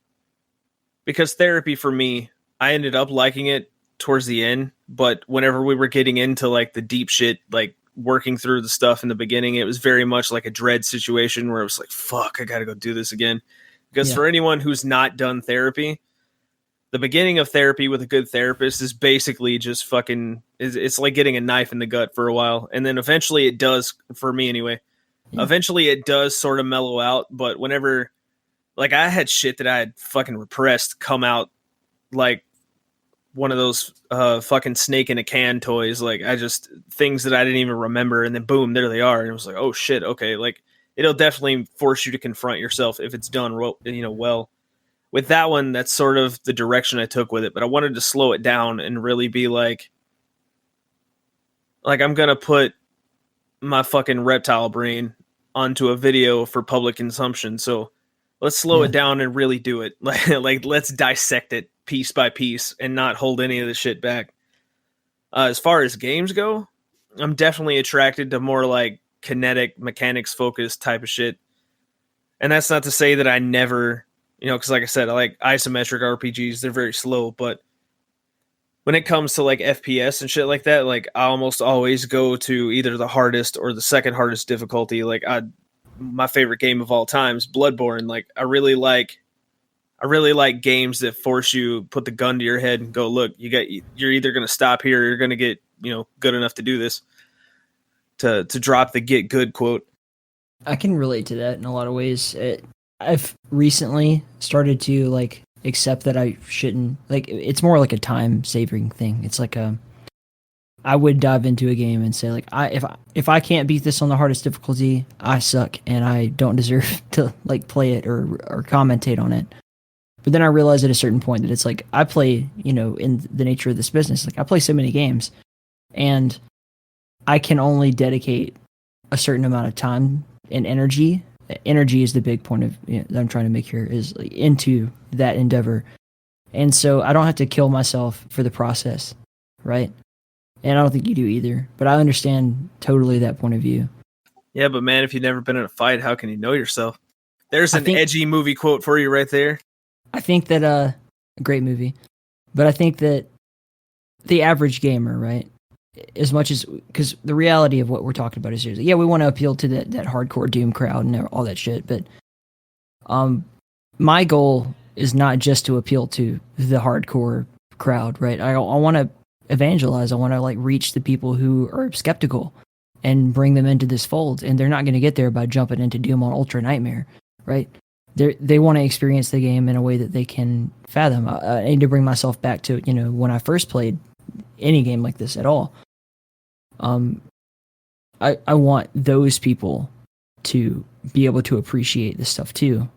because therapy for me, I ended up liking it towards the end, but whenever we were getting into like the deep shit, like working through the stuff in the beginning, it was very much like a dread situation where it was like, fuck, I gotta go do this again. Because for anyone who's not done therapy, the beginning of therapy with a good therapist is basically just fucking, it's like getting a knife in the gut for a while. And then eventually it does, for me anyway, eventually it does sort of mellow out. But whenever, like I had shit that I had fucking repressed come out like one of those fucking snake in a can toys. Like things that I didn't even remember. And then boom, there they are. And it was like, oh shit. Okay. Like it'll definitely force you to confront yourself if it's done well. With that one, that's sort of the direction I took with it, but I wanted to slow it down and really be like I'm going to put my fucking reptile brain onto a video for public consumption. So let's slow it down and really do it. Like let's dissect it piece by piece and not hold any of the shit back. As far as games go, I'm definitely attracted to more like kinetic mechanics focused type of shit. And that's not to say that I never, because like I said, I like isometric RPGs. They're very slow, but when it comes to like FPS and shit like that, like I almost always go to either the hardest or the second hardest difficulty. Like my favorite game of all time is Bloodborne. Like I really like games that force you put the gun to your head and go, look, you're either going to stop here or you're going to get, good enough to do this, to drop the get good quote. I can relate to that in a lot of ways. I've recently started to like accept that I shouldn't, like, it's more like a time saving thing. It's like I would dive into a game and say like, if I can't beat this on the hardest difficulty, I suck and I don't deserve to like play it or commentate on it. But then I realized at a certain point that it's like I play, in the nature of this business, like I play so many games and I can only dedicate a certain amount of time and energy. Energy is the big point of that I'm trying to make here, is like, into that endeavor. And so I don't have to kill myself for the process, right? And I don't think you do either, but I understand totally that point of view. Yeah, but man, if you've never been in a fight, how can you know yourself? There's an edgy movie quote for you right there. I think that a great movie, but I think that the average gamer, right, as much as, because the reality of what we're talking about is, we want to appeal to that hardcore Doom crowd and all that shit, but my goal is not just to appeal to the hardcore crowd, right? I want to evangelize. I want to like reach the people who are skeptical and bring them into this fold, and they're not going to get there by jumping into Doom on Ultra Nightmare, right? They want to experience the game in a way that they can fathom. I need to bring myself back to, when I first played any game like this at all. I want those people to be able to appreciate this stuff too.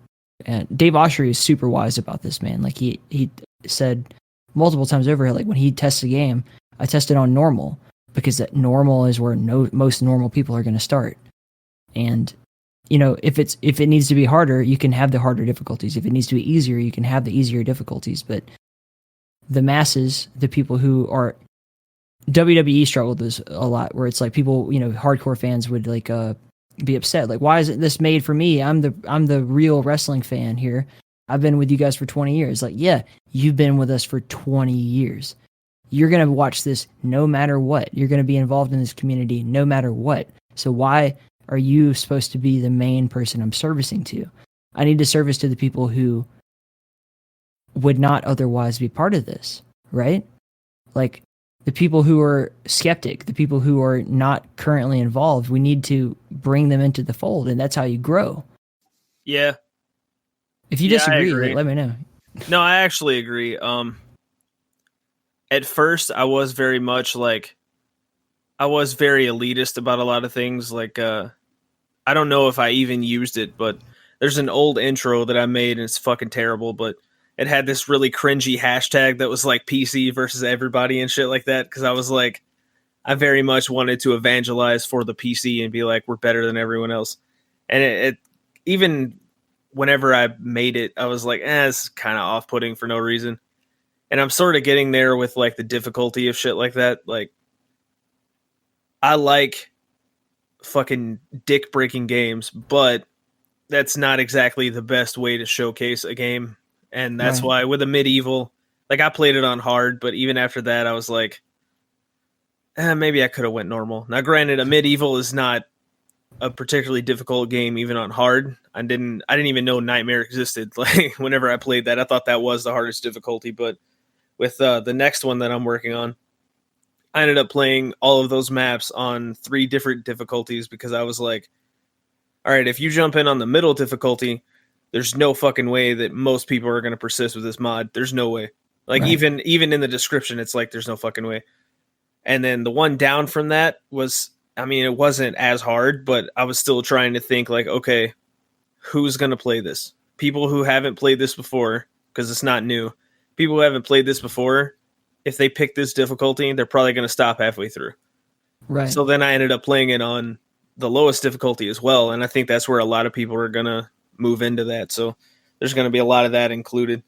And Dave Oshry is super wise about this, man. Like he said multiple times over, like when he tests a game, I test it on normal because that normal is where most normal people are going to start. And you know, if it needs to be harder, you can have the harder difficulties. If it needs to be easier, you can have the easier difficulties. But the masses, the people who are WWE struggled with this a lot, where it's like people, you know, hardcore fans would like be upset, like, why isn't this made for me? I'm the real wrestling fan here. I've been with you guys for 20 years. Like, yeah, you've been with us for 20 years. You're gonna watch this no matter what. You're gonna be involved in this community no matter what. So why are you supposed to be the main person I'm servicing to? I need to service to the people who would not otherwise be part of this, right? Like the people who are skeptic, the people who are not currently involved, we need to bring them into the fold, and that's how you grow. Yeah. If you disagree, let me know. No, I actually agree. At first, I was very much like, I was very elitist about a lot of things. Like, I don't know if I even used it, but there's an old intro that I made and it's fucking terrible, but it had this really cringy hashtag that was like PC versus everybody and shit like that. Cause I was like, I very much wanted to evangelize for the PC and be like, we're better than everyone else. And it even whenever I made it, I was like, it's kind of off-putting for no reason. And I'm sort of getting there with like the difficulty of shit like that. Like, I like fucking dick breaking games, but that's not exactly the best way to showcase a game. And that's why with a medieval, like I played it on hard, but even after that, I was like, maybe I could have went normal. Now, granted, a medieval is not a particularly difficult game, even on hard. I didn't even know Nightmare existed. Like whenever I played that, I thought that was the hardest difficulty. But with the next one that I'm working on, I ended up playing all of those maps on 3 different difficulties because I was like, all right, if you jump in on the middle difficulty, there's no fucking way that most people are going to persist with this mod. There's no way. Like even in the description, it's like, there's no fucking way. And then the one down from that was, I mean, it wasn't as hard, but I was still trying to think like, okay, who's going to play this? People who haven't played this before, because it's not new. People who haven't played this before, if they pick this difficulty, they're probably going to stop halfway through. Right. So then I ended up playing it on the lowest difficulty as well. And I think that's where a lot of people are going to move into that. So there's going to be a lot of that included.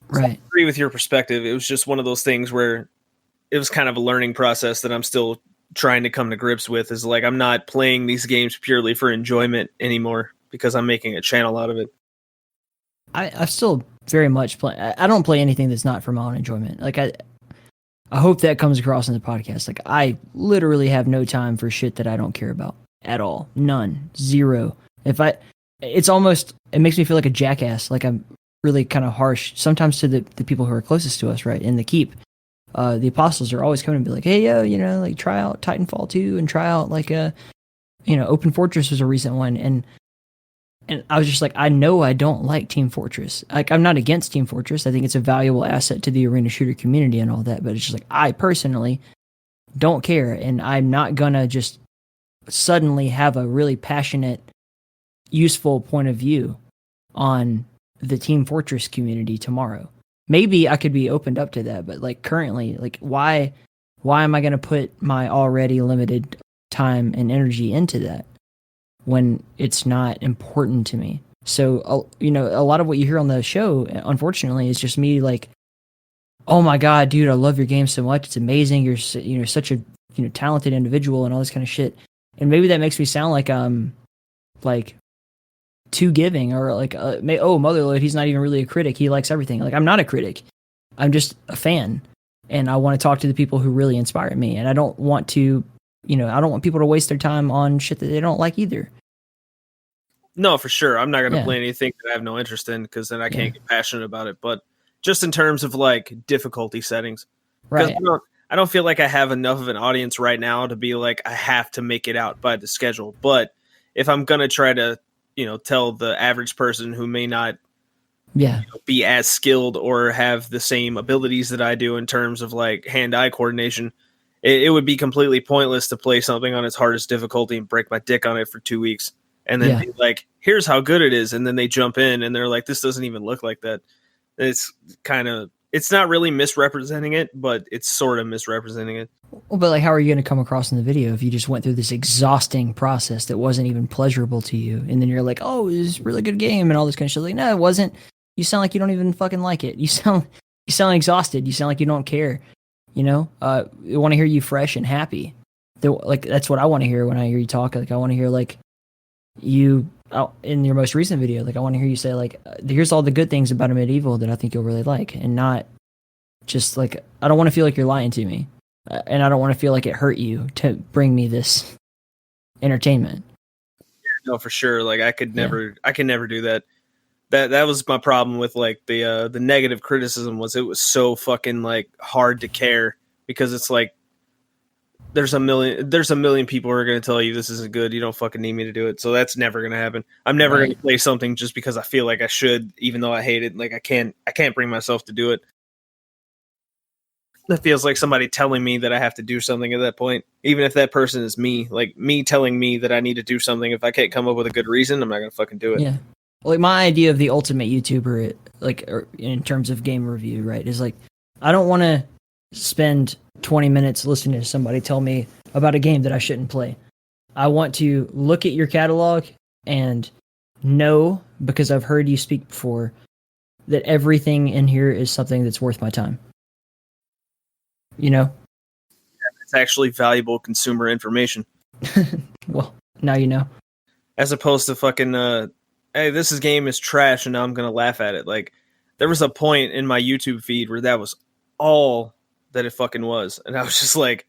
Right. So I agree with your perspective. It was just one of those things where it was kind of a learning process that I'm still trying to come to grips with, is like, I'm not playing these games purely for enjoyment anymore because I'm making a channel out of it. I still very much play. I don't play anything that's not for my own enjoyment. Like I hope that comes across in the podcast. Like I literally have no time for shit that I don't care about at all. None. Zero. It makes me feel like a jackass. Like I'm really kind of harsh sometimes to the people who are closest to us, right? In the keep. The apostles are always coming and be like, hey, yo, you know, like try out Titanfall 2 and try out like Open Fortress was a recent one. And I was just like, I know I don't like Team Fortress. Like, I'm not against Team Fortress. I think it's a valuable asset to the arena shooter community and all that. But it's just like, I personally don't care. And I'm not going to just suddenly have a really passionate, useful point of view on the Team Fortress community tomorrow. Maybe I could be opened up to that. But like currently, like why am I going to put my already limited time and energy into that when it's not important to me? So, a lot of what you hear on the show, unfortunately, is just me like, oh my God, dude, I love your game so much. It's amazing. You're such a, talented individual and all this kind of shit. And maybe that makes me sound like like too giving, or like, Motherlode, he's not even really a critic. He likes everything. Like, I'm not a critic. I'm just a fan. And I want to talk to the people who really inspire me. And I don't want to, I don't want people to waste their time on shit that they don't like either. No, for sure. I'm not going to play anything that I have no interest in, because then I can't get passionate about it. But just in terms of like difficulty settings, right? I don't feel like I have enough of an audience right now to be like, I have to make it out by the schedule. But if I'm going to try to, tell the average person who may not be as skilled or have the same abilities that I do in terms of like hand-eye coordination, it would be completely pointless to play something on its hardest difficulty and break my dick on it for 2 weeks and then be like, here's how good it is. And then they jump in and they're like, this doesn't even look like that. It's not really misrepresenting it, but it's sort of misrepresenting it. Well, but like, how are you going to come across in the video if you just went through this exhausting process that wasn't even pleasurable to you? And then you're like, oh, it was a really good game and all this kind of shit. Like, no, it wasn't. You sound like you don't even fucking like it. You sound exhausted. You sound like you don't care. You know, I want to hear you fresh and happy. Like, that's what I want to hear when I hear you talk. Like, I want to hear like you in your most recent video. Like, I want to hear you say like, here's all the good things about a medieval that I think you'll really like, and not just like, I don't want to feel like you're lying to me. And I don't want to feel like it hurt you to bring me this entertainment. No, for sure. Like I can never do that. That was my problem with like the negative criticism was it was so fucking like hard to care because it's like there's a million people who are going to tell you this isn't good. You don't fucking need me to do it. So that's never going to happen. I'm never going to play something just because I feel like I should, even though I hate it. Like I can't bring myself to do it. That feels like somebody telling me that I have to do something at that point, even if that person is me. Like me telling me that I need to do something. If I can't come up with a good reason, I'm not gonna fucking do it. Yeah, like my idea of the ultimate YouTuber, like in terms of game review, right, is like I don't want to spend 20 minutes listening to somebody tell me about a game that I shouldn't play. I want to look at your catalog and know, because I've heard you speak before, that everything in here is something that's worth my time. You know, it's actually valuable consumer information. Well, now you know. As opposed to fucking, hey, this game is trash, and now I'm gonna laugh at it. Like, there was a point in my YouTube feed where that was all that it fucking was, and I was just like,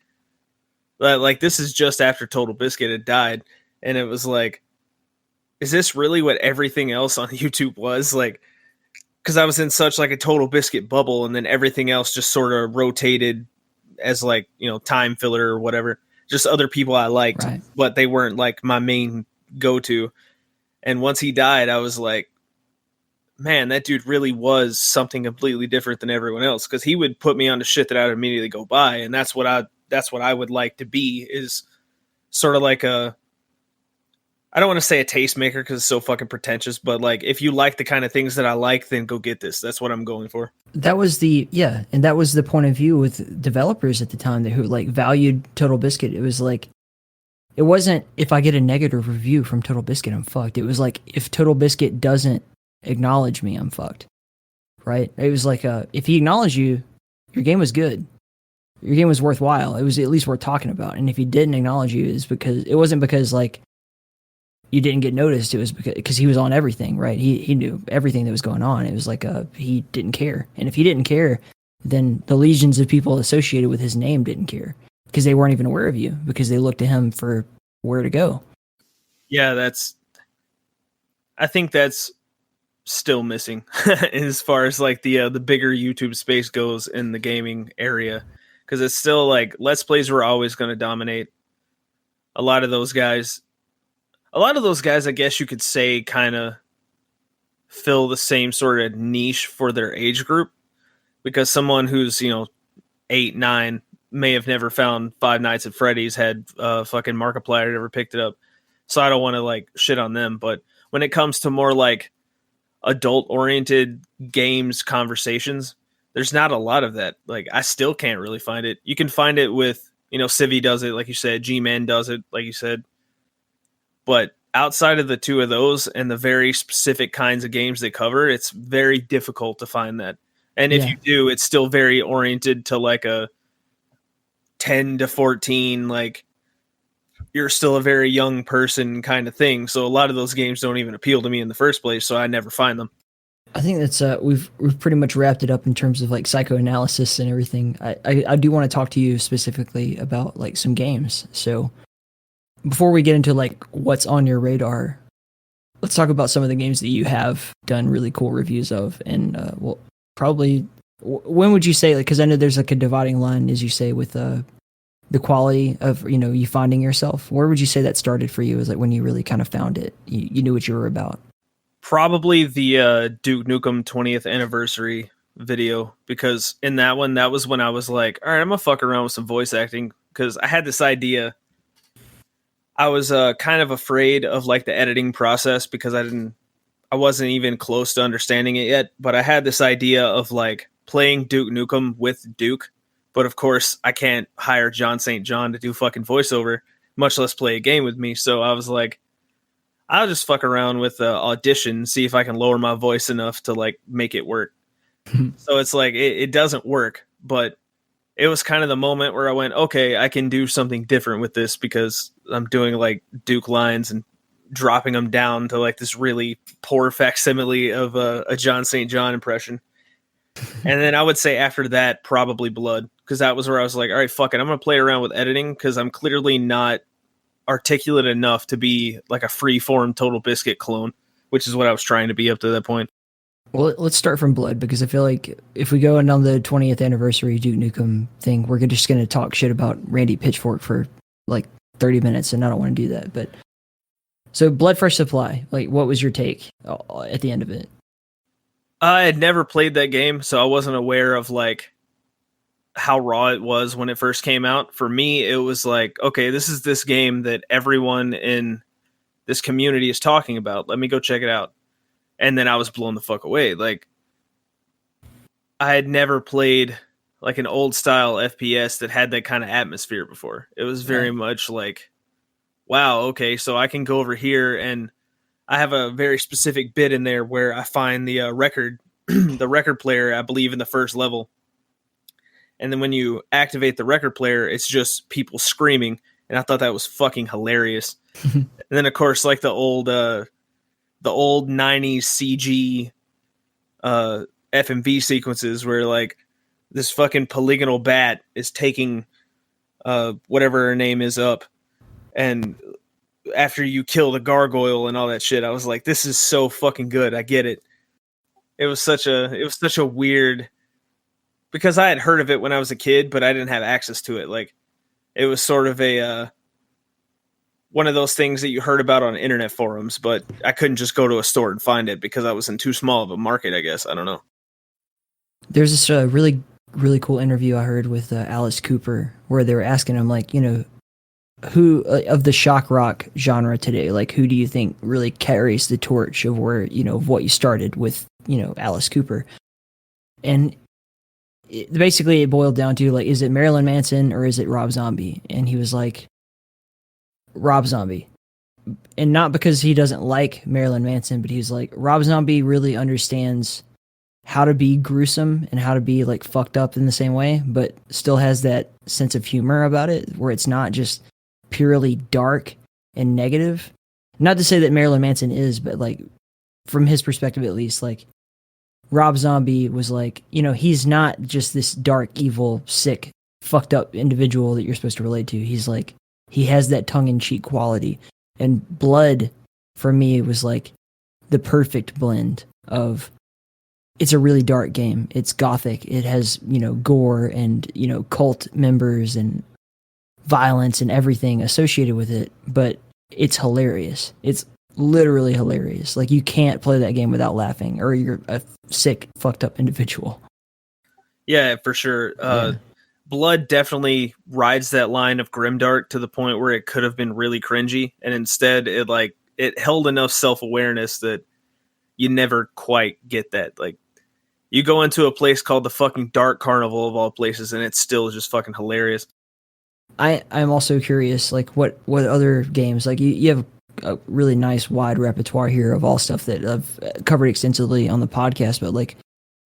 this is just after Total Biscuit had died, and it was like, is this really what everything else on YouTube was? Like, because I was in such like a Total Biscuit bubble, and then everything else just sort of rotated as like, you know, time filler or whatever, just other people I liked, right, but they weren't like my main go-to. And once he died, I was like, man, that dude really was something completely different than everyone else, because he would put me on the shit that I would immediately go buy, and that's what I would like to be, is sort of like I don't want to say a tastemaker because it's so fucking pretentious, but like if you like the kind of things that I like, then go get this. That's what I'm going for. That was and that was the point of view with developers at the time who like valued Total Biscuit. It was like, it wasn't if I get a negative review from Total Biscuit, I'm fucked. It was like if Total Biscuit doesn't acknowledge me, I'm fucked. Right? It was like if he acknowledged you, your game was good. Your game was worthwhile. It was at least worth talking about. And if he didn't acknowledge you, it wasn't because like you didn't get noticed. It was because he was on everything, right? He knew everything that was going on. It was like he didn't care. And if he didn't care, then the legions of people associated with his name didn't care, because they weren't even aware of you, because they looked to him for where to go. Yeah, I think that's still missing as far as like the bigger YouTube space goes in the gaming area, because it's still like Let's Plays were always going to dominate. A lot of those guys, I guess you could say, kind of fill the same sort of niche for their age group, because someone who's, 8, 9 may have never found Five Nights at Freddy's, had fucking Markiplier never picked it up. So I don't want to like shit on them, but when it comes to more like adult oriented games conversations, there's not a lot of that. Like I still can't really find it. You can find it with, Civi does it, like you said, G-Man does it, like you said. But outside of the two of those and the very specific kinds of games they cover, it's very difficult to find that. And if you do, it's still very oriented to like a 10 to 14, like you're still a very young person kind of thing. So a lot of those games don't even appeal to me in the first place, so I never find them. I think that's we've pretty much wrapped it up in terms of like psychoanalysis and everything. I do want to talk to you specifically about like some games. So before we get into like what's on your radar, let's talk about some of the games that you have done really cool reviews of. And well, probably when would you say, like, because I know there's like a dividing line, as you say, with the quality of you finding yourself. Where would you say that started for you? Is like when you really kind of found it, you knew what you were about? Probably the Duke Nukem 20th anniversary video, because in that one, that was when I was like, all right, I'm gonna fuck around with some voice acting, because I had this idea. I was kind of afraid of like the editing process because I wasn't even close to understanding it yet. But I had this idea of like playing Duke Nukem with Duke. But of course, I can't hire John St. John to do fucking voiceover, much less play a game with me. So I was like, I'll just fuck around with Audition, see if I can lower my voice enough to like make it work. So it's like it doesn't work, but it was kind of the moment where I went, okay, I can do something different with this because I'm doing like Duke lines and dropping them down to like this really poor facsimile of a John St. John impression. And then I would say after that, probably Blood, because that was where I was like, all right, fuck it, I'm going to play around with editing because I'm clearly not articulate enough to be like a free-form Total Biscuit clone, which is what I was trying to be up to that point. Well, let's start from Blood, because I feel like if we go on the 20th anniversary Duke Nukem thing, we're just going to talk shit about Randy Pitchfork for like 30 minutes, and I don't want to do that. But so Blood Fresh Supply, like, what was your take at the end of it? I had never played that game, so I wasn't aware of like how raw it was when it first came out. For me, it was like, okay, this is this game that everyone in this community is talking about. Let me go check it out. And then I was blown the fuck away. Like, I had never played like an old style FPS that had that kind of atmosphere before. It was very much like, wow, okay, so I can go over here, and I have a very specific bit in there where I find the record, the record player, I believe, in the first level. And then when you activate the record player, it's just people screaming. And I thought that was fucking hilarious. And then, of course, like the old 90s CG FMV sequences where like this fucking polygonal bat is taking whatever her name is up, and after you kill the gargoyle and all that shit, I was like, this is so fucking good. I get it. It was such a weird, because I had heard of it when I was a kid, but I didn't have access to it. Like, it was sort of a one of those things that you heard about on internet forums, but I couldn't just go to a store and find it because I was in too small of a market, I guess. I don't know. There's this really, really cool interview I heard with Alice Cooper where they were asking him, like, you know, who of the shock rock genre today, like, who do you think really carries the torch of where, you know, of what you started with, you know, Alice Cooper? And basically it boiled down to, like, is it Marilyn Manson or is it Rob Zombie? And he was like, Rob Zombie. And not because he doesn't like Marilyn Manson, but he's like, Rob Zombie really understands how to be gruesome and how to be like fucked up in the same way, but still has that sense of humor about it where it's not just purely dark and negative. Not to say that Marilyn Manson is, but like from his perspective at least, like Rob Zombie was like, you know, he's not just this dark, evil, sick, fucked up individual that you're supposed to relate to. He's like, he has that tongue-in-cheek quality. And Blood, for me, was like the perfect blend of, it's a really dark game. It's gothic. It has, you know, gore and, you know, cult members and violence and everything associated with it, but it's hilarious. It's literally hilarious. Like, you can't play that game without laughing, or you're a sick, fucked up individual. Yeah, for sure. Blood definitely rides that line of grimdark to the point where it could have been really cringy, and instead it held enough self-awareness that you never quite get that. Like, you go into a place called the fucking Dark Carnival of all places, and it's still just fucking hilarious. I'm also curious, like, what other games, like, you have a really nice wide repertoire here of all stuff that I've covered extensively on the podcast, but like,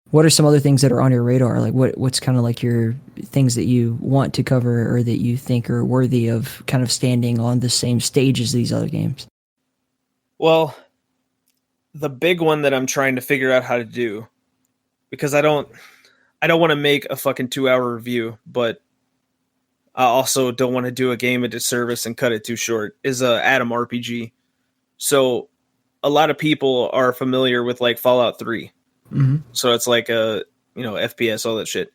what are some other things that are on your radar? Like, what's kind of like your things that you want to cover or that you think are worthy of kind of standing on the same stage as these other games? Well, the big one that I'm trying to figure out how to do, because I don't want to make a fucking 2-hour review, but I also don't want to do a game a disservice and cut it too short, is Atom RPG. So a lot of people are familiar with like Fallout 3. Mm-hmm. So it's like a, you know, FPS, all that shit.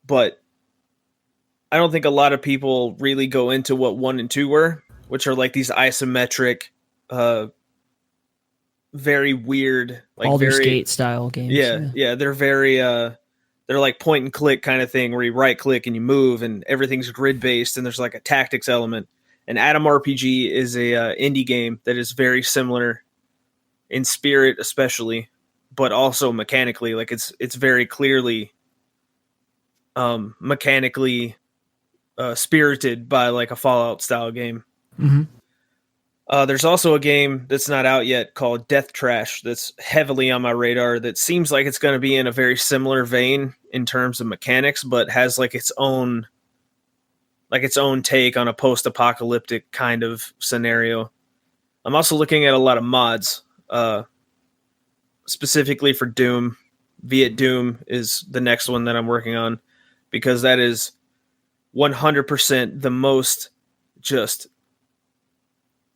But I don't think a lot of people really go into what 1 and 2 were, which are like these isometric, very weird, like Baldur's very Gate style games. Yeah, they're very they're like point and click kind of thing where you right click and you move and everything's grid based and there's like a tactics element. And Atom RPG is a indie game that is very similar in spirit, especially, but also mechanically. Like it's very clearly mechanically spirited by like a Fallout style game. Mm-hmm. There's also a game that's not out yet called Death Trash that's heavily on my radar that seems like it's going to be in a very similar vein in terms of mechanics, but has like its own take on a post-apocalyptic kind of scenario. I'm also looking at a lot of mods, specifically for Doom. VietDoom is the next one that I'm working on because that is 100% the most just...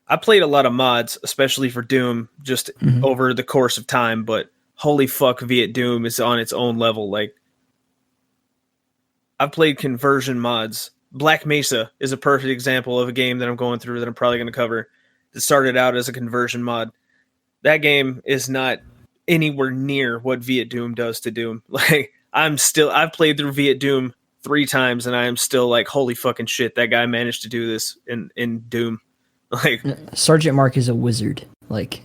I played a lot of mods, especially for Doom, just over the course of time, but holy fuck, VietDoom is on its own level. Like, I've played conversion mods. Black Mesa is a perfect example of a game that I'm going through that I'm probably going to cover that started out as a conversion mod. That game is not anywhere near what VietDoom does to Doom. Like, I've played through VietDoom 3 times and I am still like, holy fucking shit, that guy managed to do this in Doom. Like, Sergeant Mark is a wizard. Like,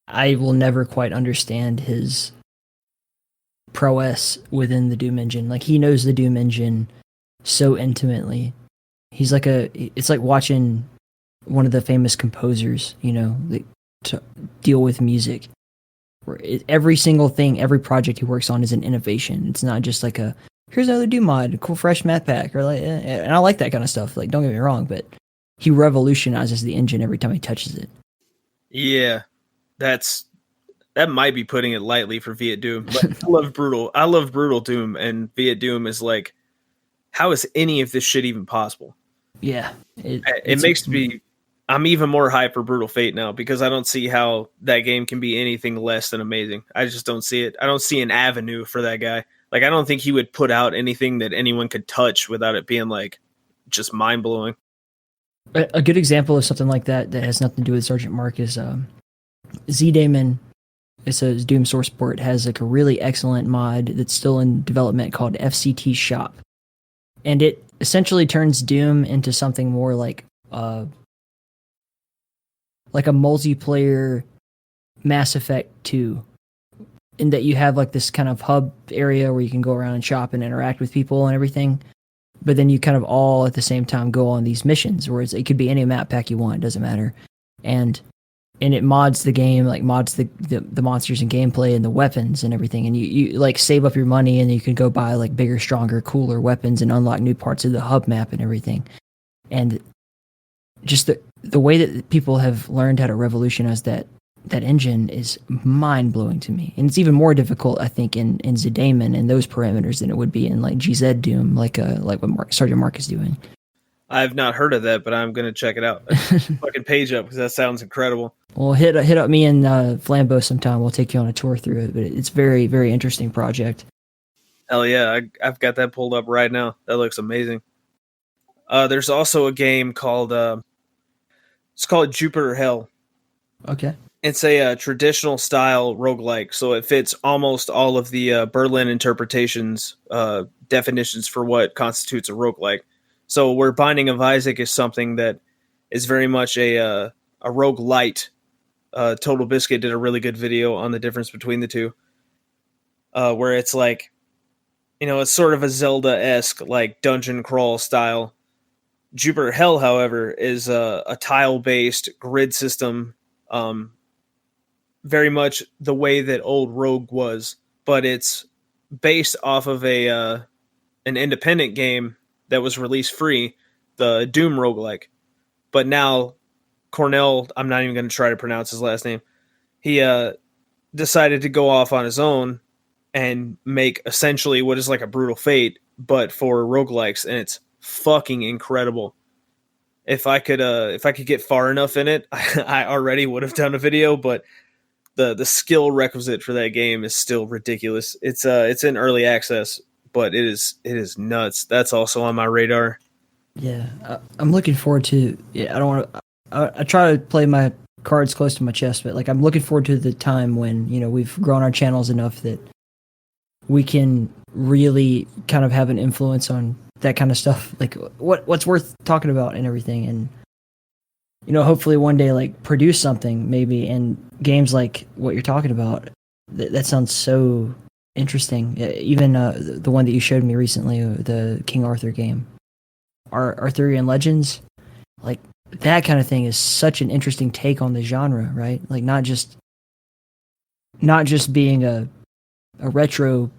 I will never quite understand his prowess within the Doom engine. Like, he knows the Doom engine so intimately. He's like it's like watching one of the famous composers, you know, to deal with music. Where every single thing, every project he works on is an innovation. It's not just like here's another Doom mod, a cool fresh map pack, or like, and I like that kind of stuff. Like, don't get me wrong, but he revolutionizes the engine every time he touches it. Yeah, that might be putting it lightly for VietDoom, but I love brutal Doom, and VietDoom is like, how is any of this shit even possible? Yeah, it makes me. I'm even more hyped for Brutal Fate now because I don't see how that game can be anything less than amazing. I just don't see it. I don't see an avenue for that guy. Like, I don't think he would put out anything that anyone could touch without it being like just mind blowing. A good example of something like that has nothing to do with Sergeant Mark is ZDaemon. It's a Doom source port. Has like a really excellent mod that's still in development called FCT Shop, and it essentially turns Doom into something more like a multiplayer Mass Effect 2, in that you have like this kind of hub area where you can go around and shop and interact with people and everything. But then you kind of all at the same time go on these missions, where it could be any map pack you want, it doesn't matter. And it mods the game, like mods the monsters and gameplay and the weapons and everything. And you like save up your money and you can go buy like bigger, stronger, cooler weapons and unlock new parts of the hub map and everything. And just the way that people have learned how to revolutionize that engine is mind-blowing to me. And it's even more difficult, I think, in ZDaemon and those parameters than it would be in like GZ Doom, like what Sergeant Mark is doing. I've not heard of that, but I'm going to check it out. Fucking page up, because that sounds incredible. Well, hit up me and Flambeau sometime. We'll take you on a tour through it, but it's very, very interesting project. Hell yeah, I've got that pulled up right now. That looks amazing. There's also a game called it's called Jupiter Hell. Okay. It's a traditional style roguelike, so it fits almost all of the Berlin interpretations, definitions for what constitutes a roguelike. So where Binding of Isaac is something that is very much a roguelite. Total Biscuit did a really good video on the difference between the two, where it's like, you know, it's sort of a Zelda-esque, like dungeon crawl style. Jupiter Hell, however, is a tile-based grid system, very much the way that old Rogue was, but it's based off of an independent game that was released free, the Doom roguelike. But now Cornell, I'm not even going to try to pronounce his last name, he decided to go off on his own and make essentially what is like a Brutal Fate, but for roguelikes, and it's fucking incredible. If I could get far enough in it, I already would have done a video, but the skill requisite for that game is still ridiculous. It's in early access, but it is nuts. That's also on my radar. Yeah, I'm looking forward to. Yeah, I don't want to. I try to play my cards close to my chest, but like I'm looking forward to the time when, you know, we've grown our channels enough that we can really kind of have an influence on that kind of stuff, like what's worth talking about and everything. And hopefully one day like produce something maybe, and games like what you're talking about. That sounds so interesting. Even the one that you showed me recently, the King Arthur game, Arthurian Legends, like that kind of thing is such an interesting take on the genre, right? Like not just being a retro.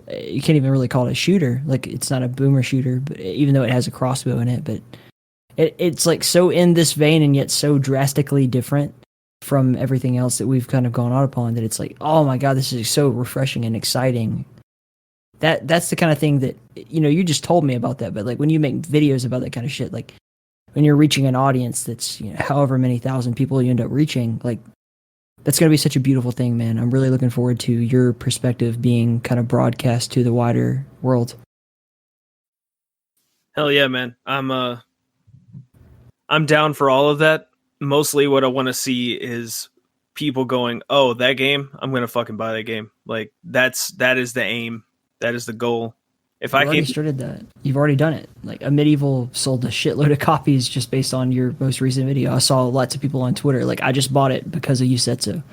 You can't even really call it a shooter. Like it's not a boomer shooter, but even though it has a crossbow in it, but it's like so in this vein and yet so drastically different from everything else that we've kind of gone out upon, that it's like, oh my god, this is so refreshing and exciting. That's the kind of thing that you just told me about that, but like when you make videos about that kind of shit, like when you're reaching an audience that's however many thousand people you end up reaching, like that's going to be such a beautiful thing, man. I'm really looking forward to your perspective being kind of broadcast to the wider world. Hell yeah, man. I'm down for all of that. Mostly what I want to see is people going, oh, that game, I'm going to fucking buy that game. Like that is the aim. That is the goal. If I already started that, you've already done it. Like a Medieval sold a shitload of copies just based on your most recent video. I saw lots of people on Twitter like, I just bought it because of you said so.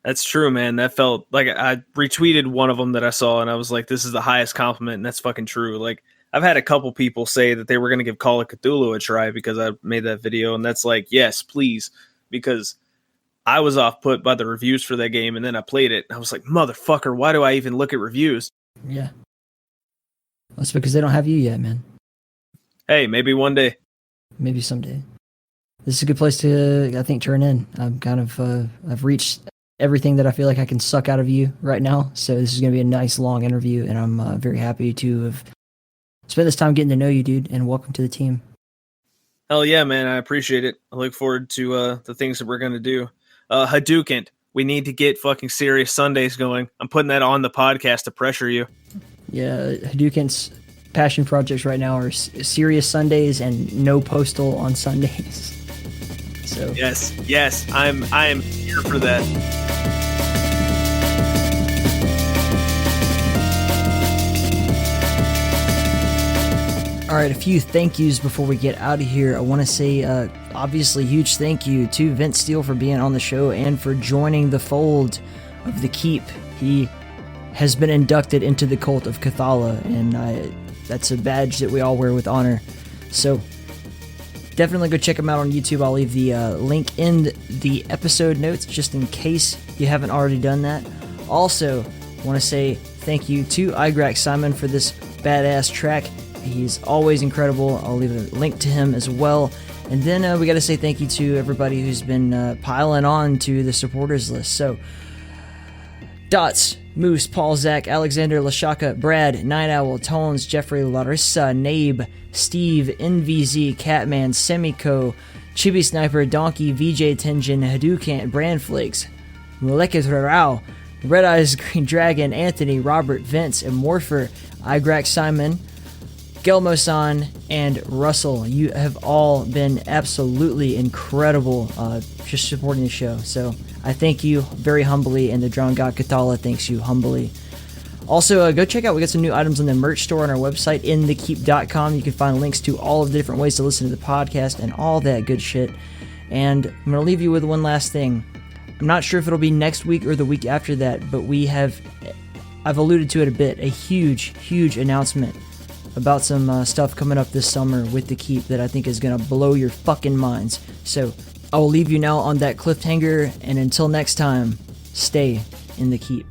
That's true, man. That felt like I retweeted one of them that I saw, and I was like, this is the highest compliment, and that's fucking true. Like I've had a couple people say that they were going to give Call of Cthulhu a try because I made that video, and that's like, yes, please, because I was off put by the reviews for that game, and then I played it, and I was like, motherfucker, why do I even look at reviews? Yeah. That's because they don't have you yet, man. Hey, maybe one day. Maybe someday. This is a good place to, I think, turn in. I'm kind of, I've reached everything that I feel like I can suck out of you right now, so this is going to be a nice, long interview, and I'm very happy to have spent this time getting to know you, dude, and welcome to the team. Hell yeah, man. I appreciate it. I look forward to the things that we're going to do. Haducant, we need to get fucking Serious Sundays going. I'm putting that on the podcast to pressure you. Yeah, Haducant's passion projects right now are Serious Sundays and no postal on Sundays. So yes, I am here for that. All right, a few thank yous before we get out of here. I want to say, obviously, huge thank you to Vince Steele for being on the show and for joining the fold of the Keep. He has been inducted into the cult of Cthalha, and that's a badge that we all wear with honor. So definitely go check him out on YouTube. I'll leave the link in the episode notes just in case you haven't already done that. Also, I want to say thank you to Igrax Simon for this badass track. He's always incredible. I'll leave a link to him as well. And then we got to say thank you to everybody who's been piling on to the supporters list. So, Dots, Moose, Paul, Zach, Alexander, Lashaka, Brad, Night Owl, Tones, Jeffrey, Larissa, Nabe, Steve, NVZ, Catman, Semico, Chibi Sniper, Donkey, VJ Tenjin, Haducant, Brandflakes, Molecular Rao, Red Eyes, Green Dragon, Anthony, Robert, Vince, and Morpher, Igrax Simon, Gelmo-san, and Russell. You have all been absolutely incredible just supporting the show. So I thank you very humbly, and the Drowned God Cthalha thanks you humbly. Also, go check out, we got some new items on the merch store on our website, inthekeep.com. You can find links to all of the different ways to listen to the podcast and all that good shit. And I'm going to leave you with one last thing. I'm not sure if it'll be next week or the week after that, but I've alluded to it a bit, a huge announcement about some stuff coming up this summer with the Keep that I think is going to blow your fucking minds. So I will leave you now on that cliffhanger, and until next time, stay in the Keep.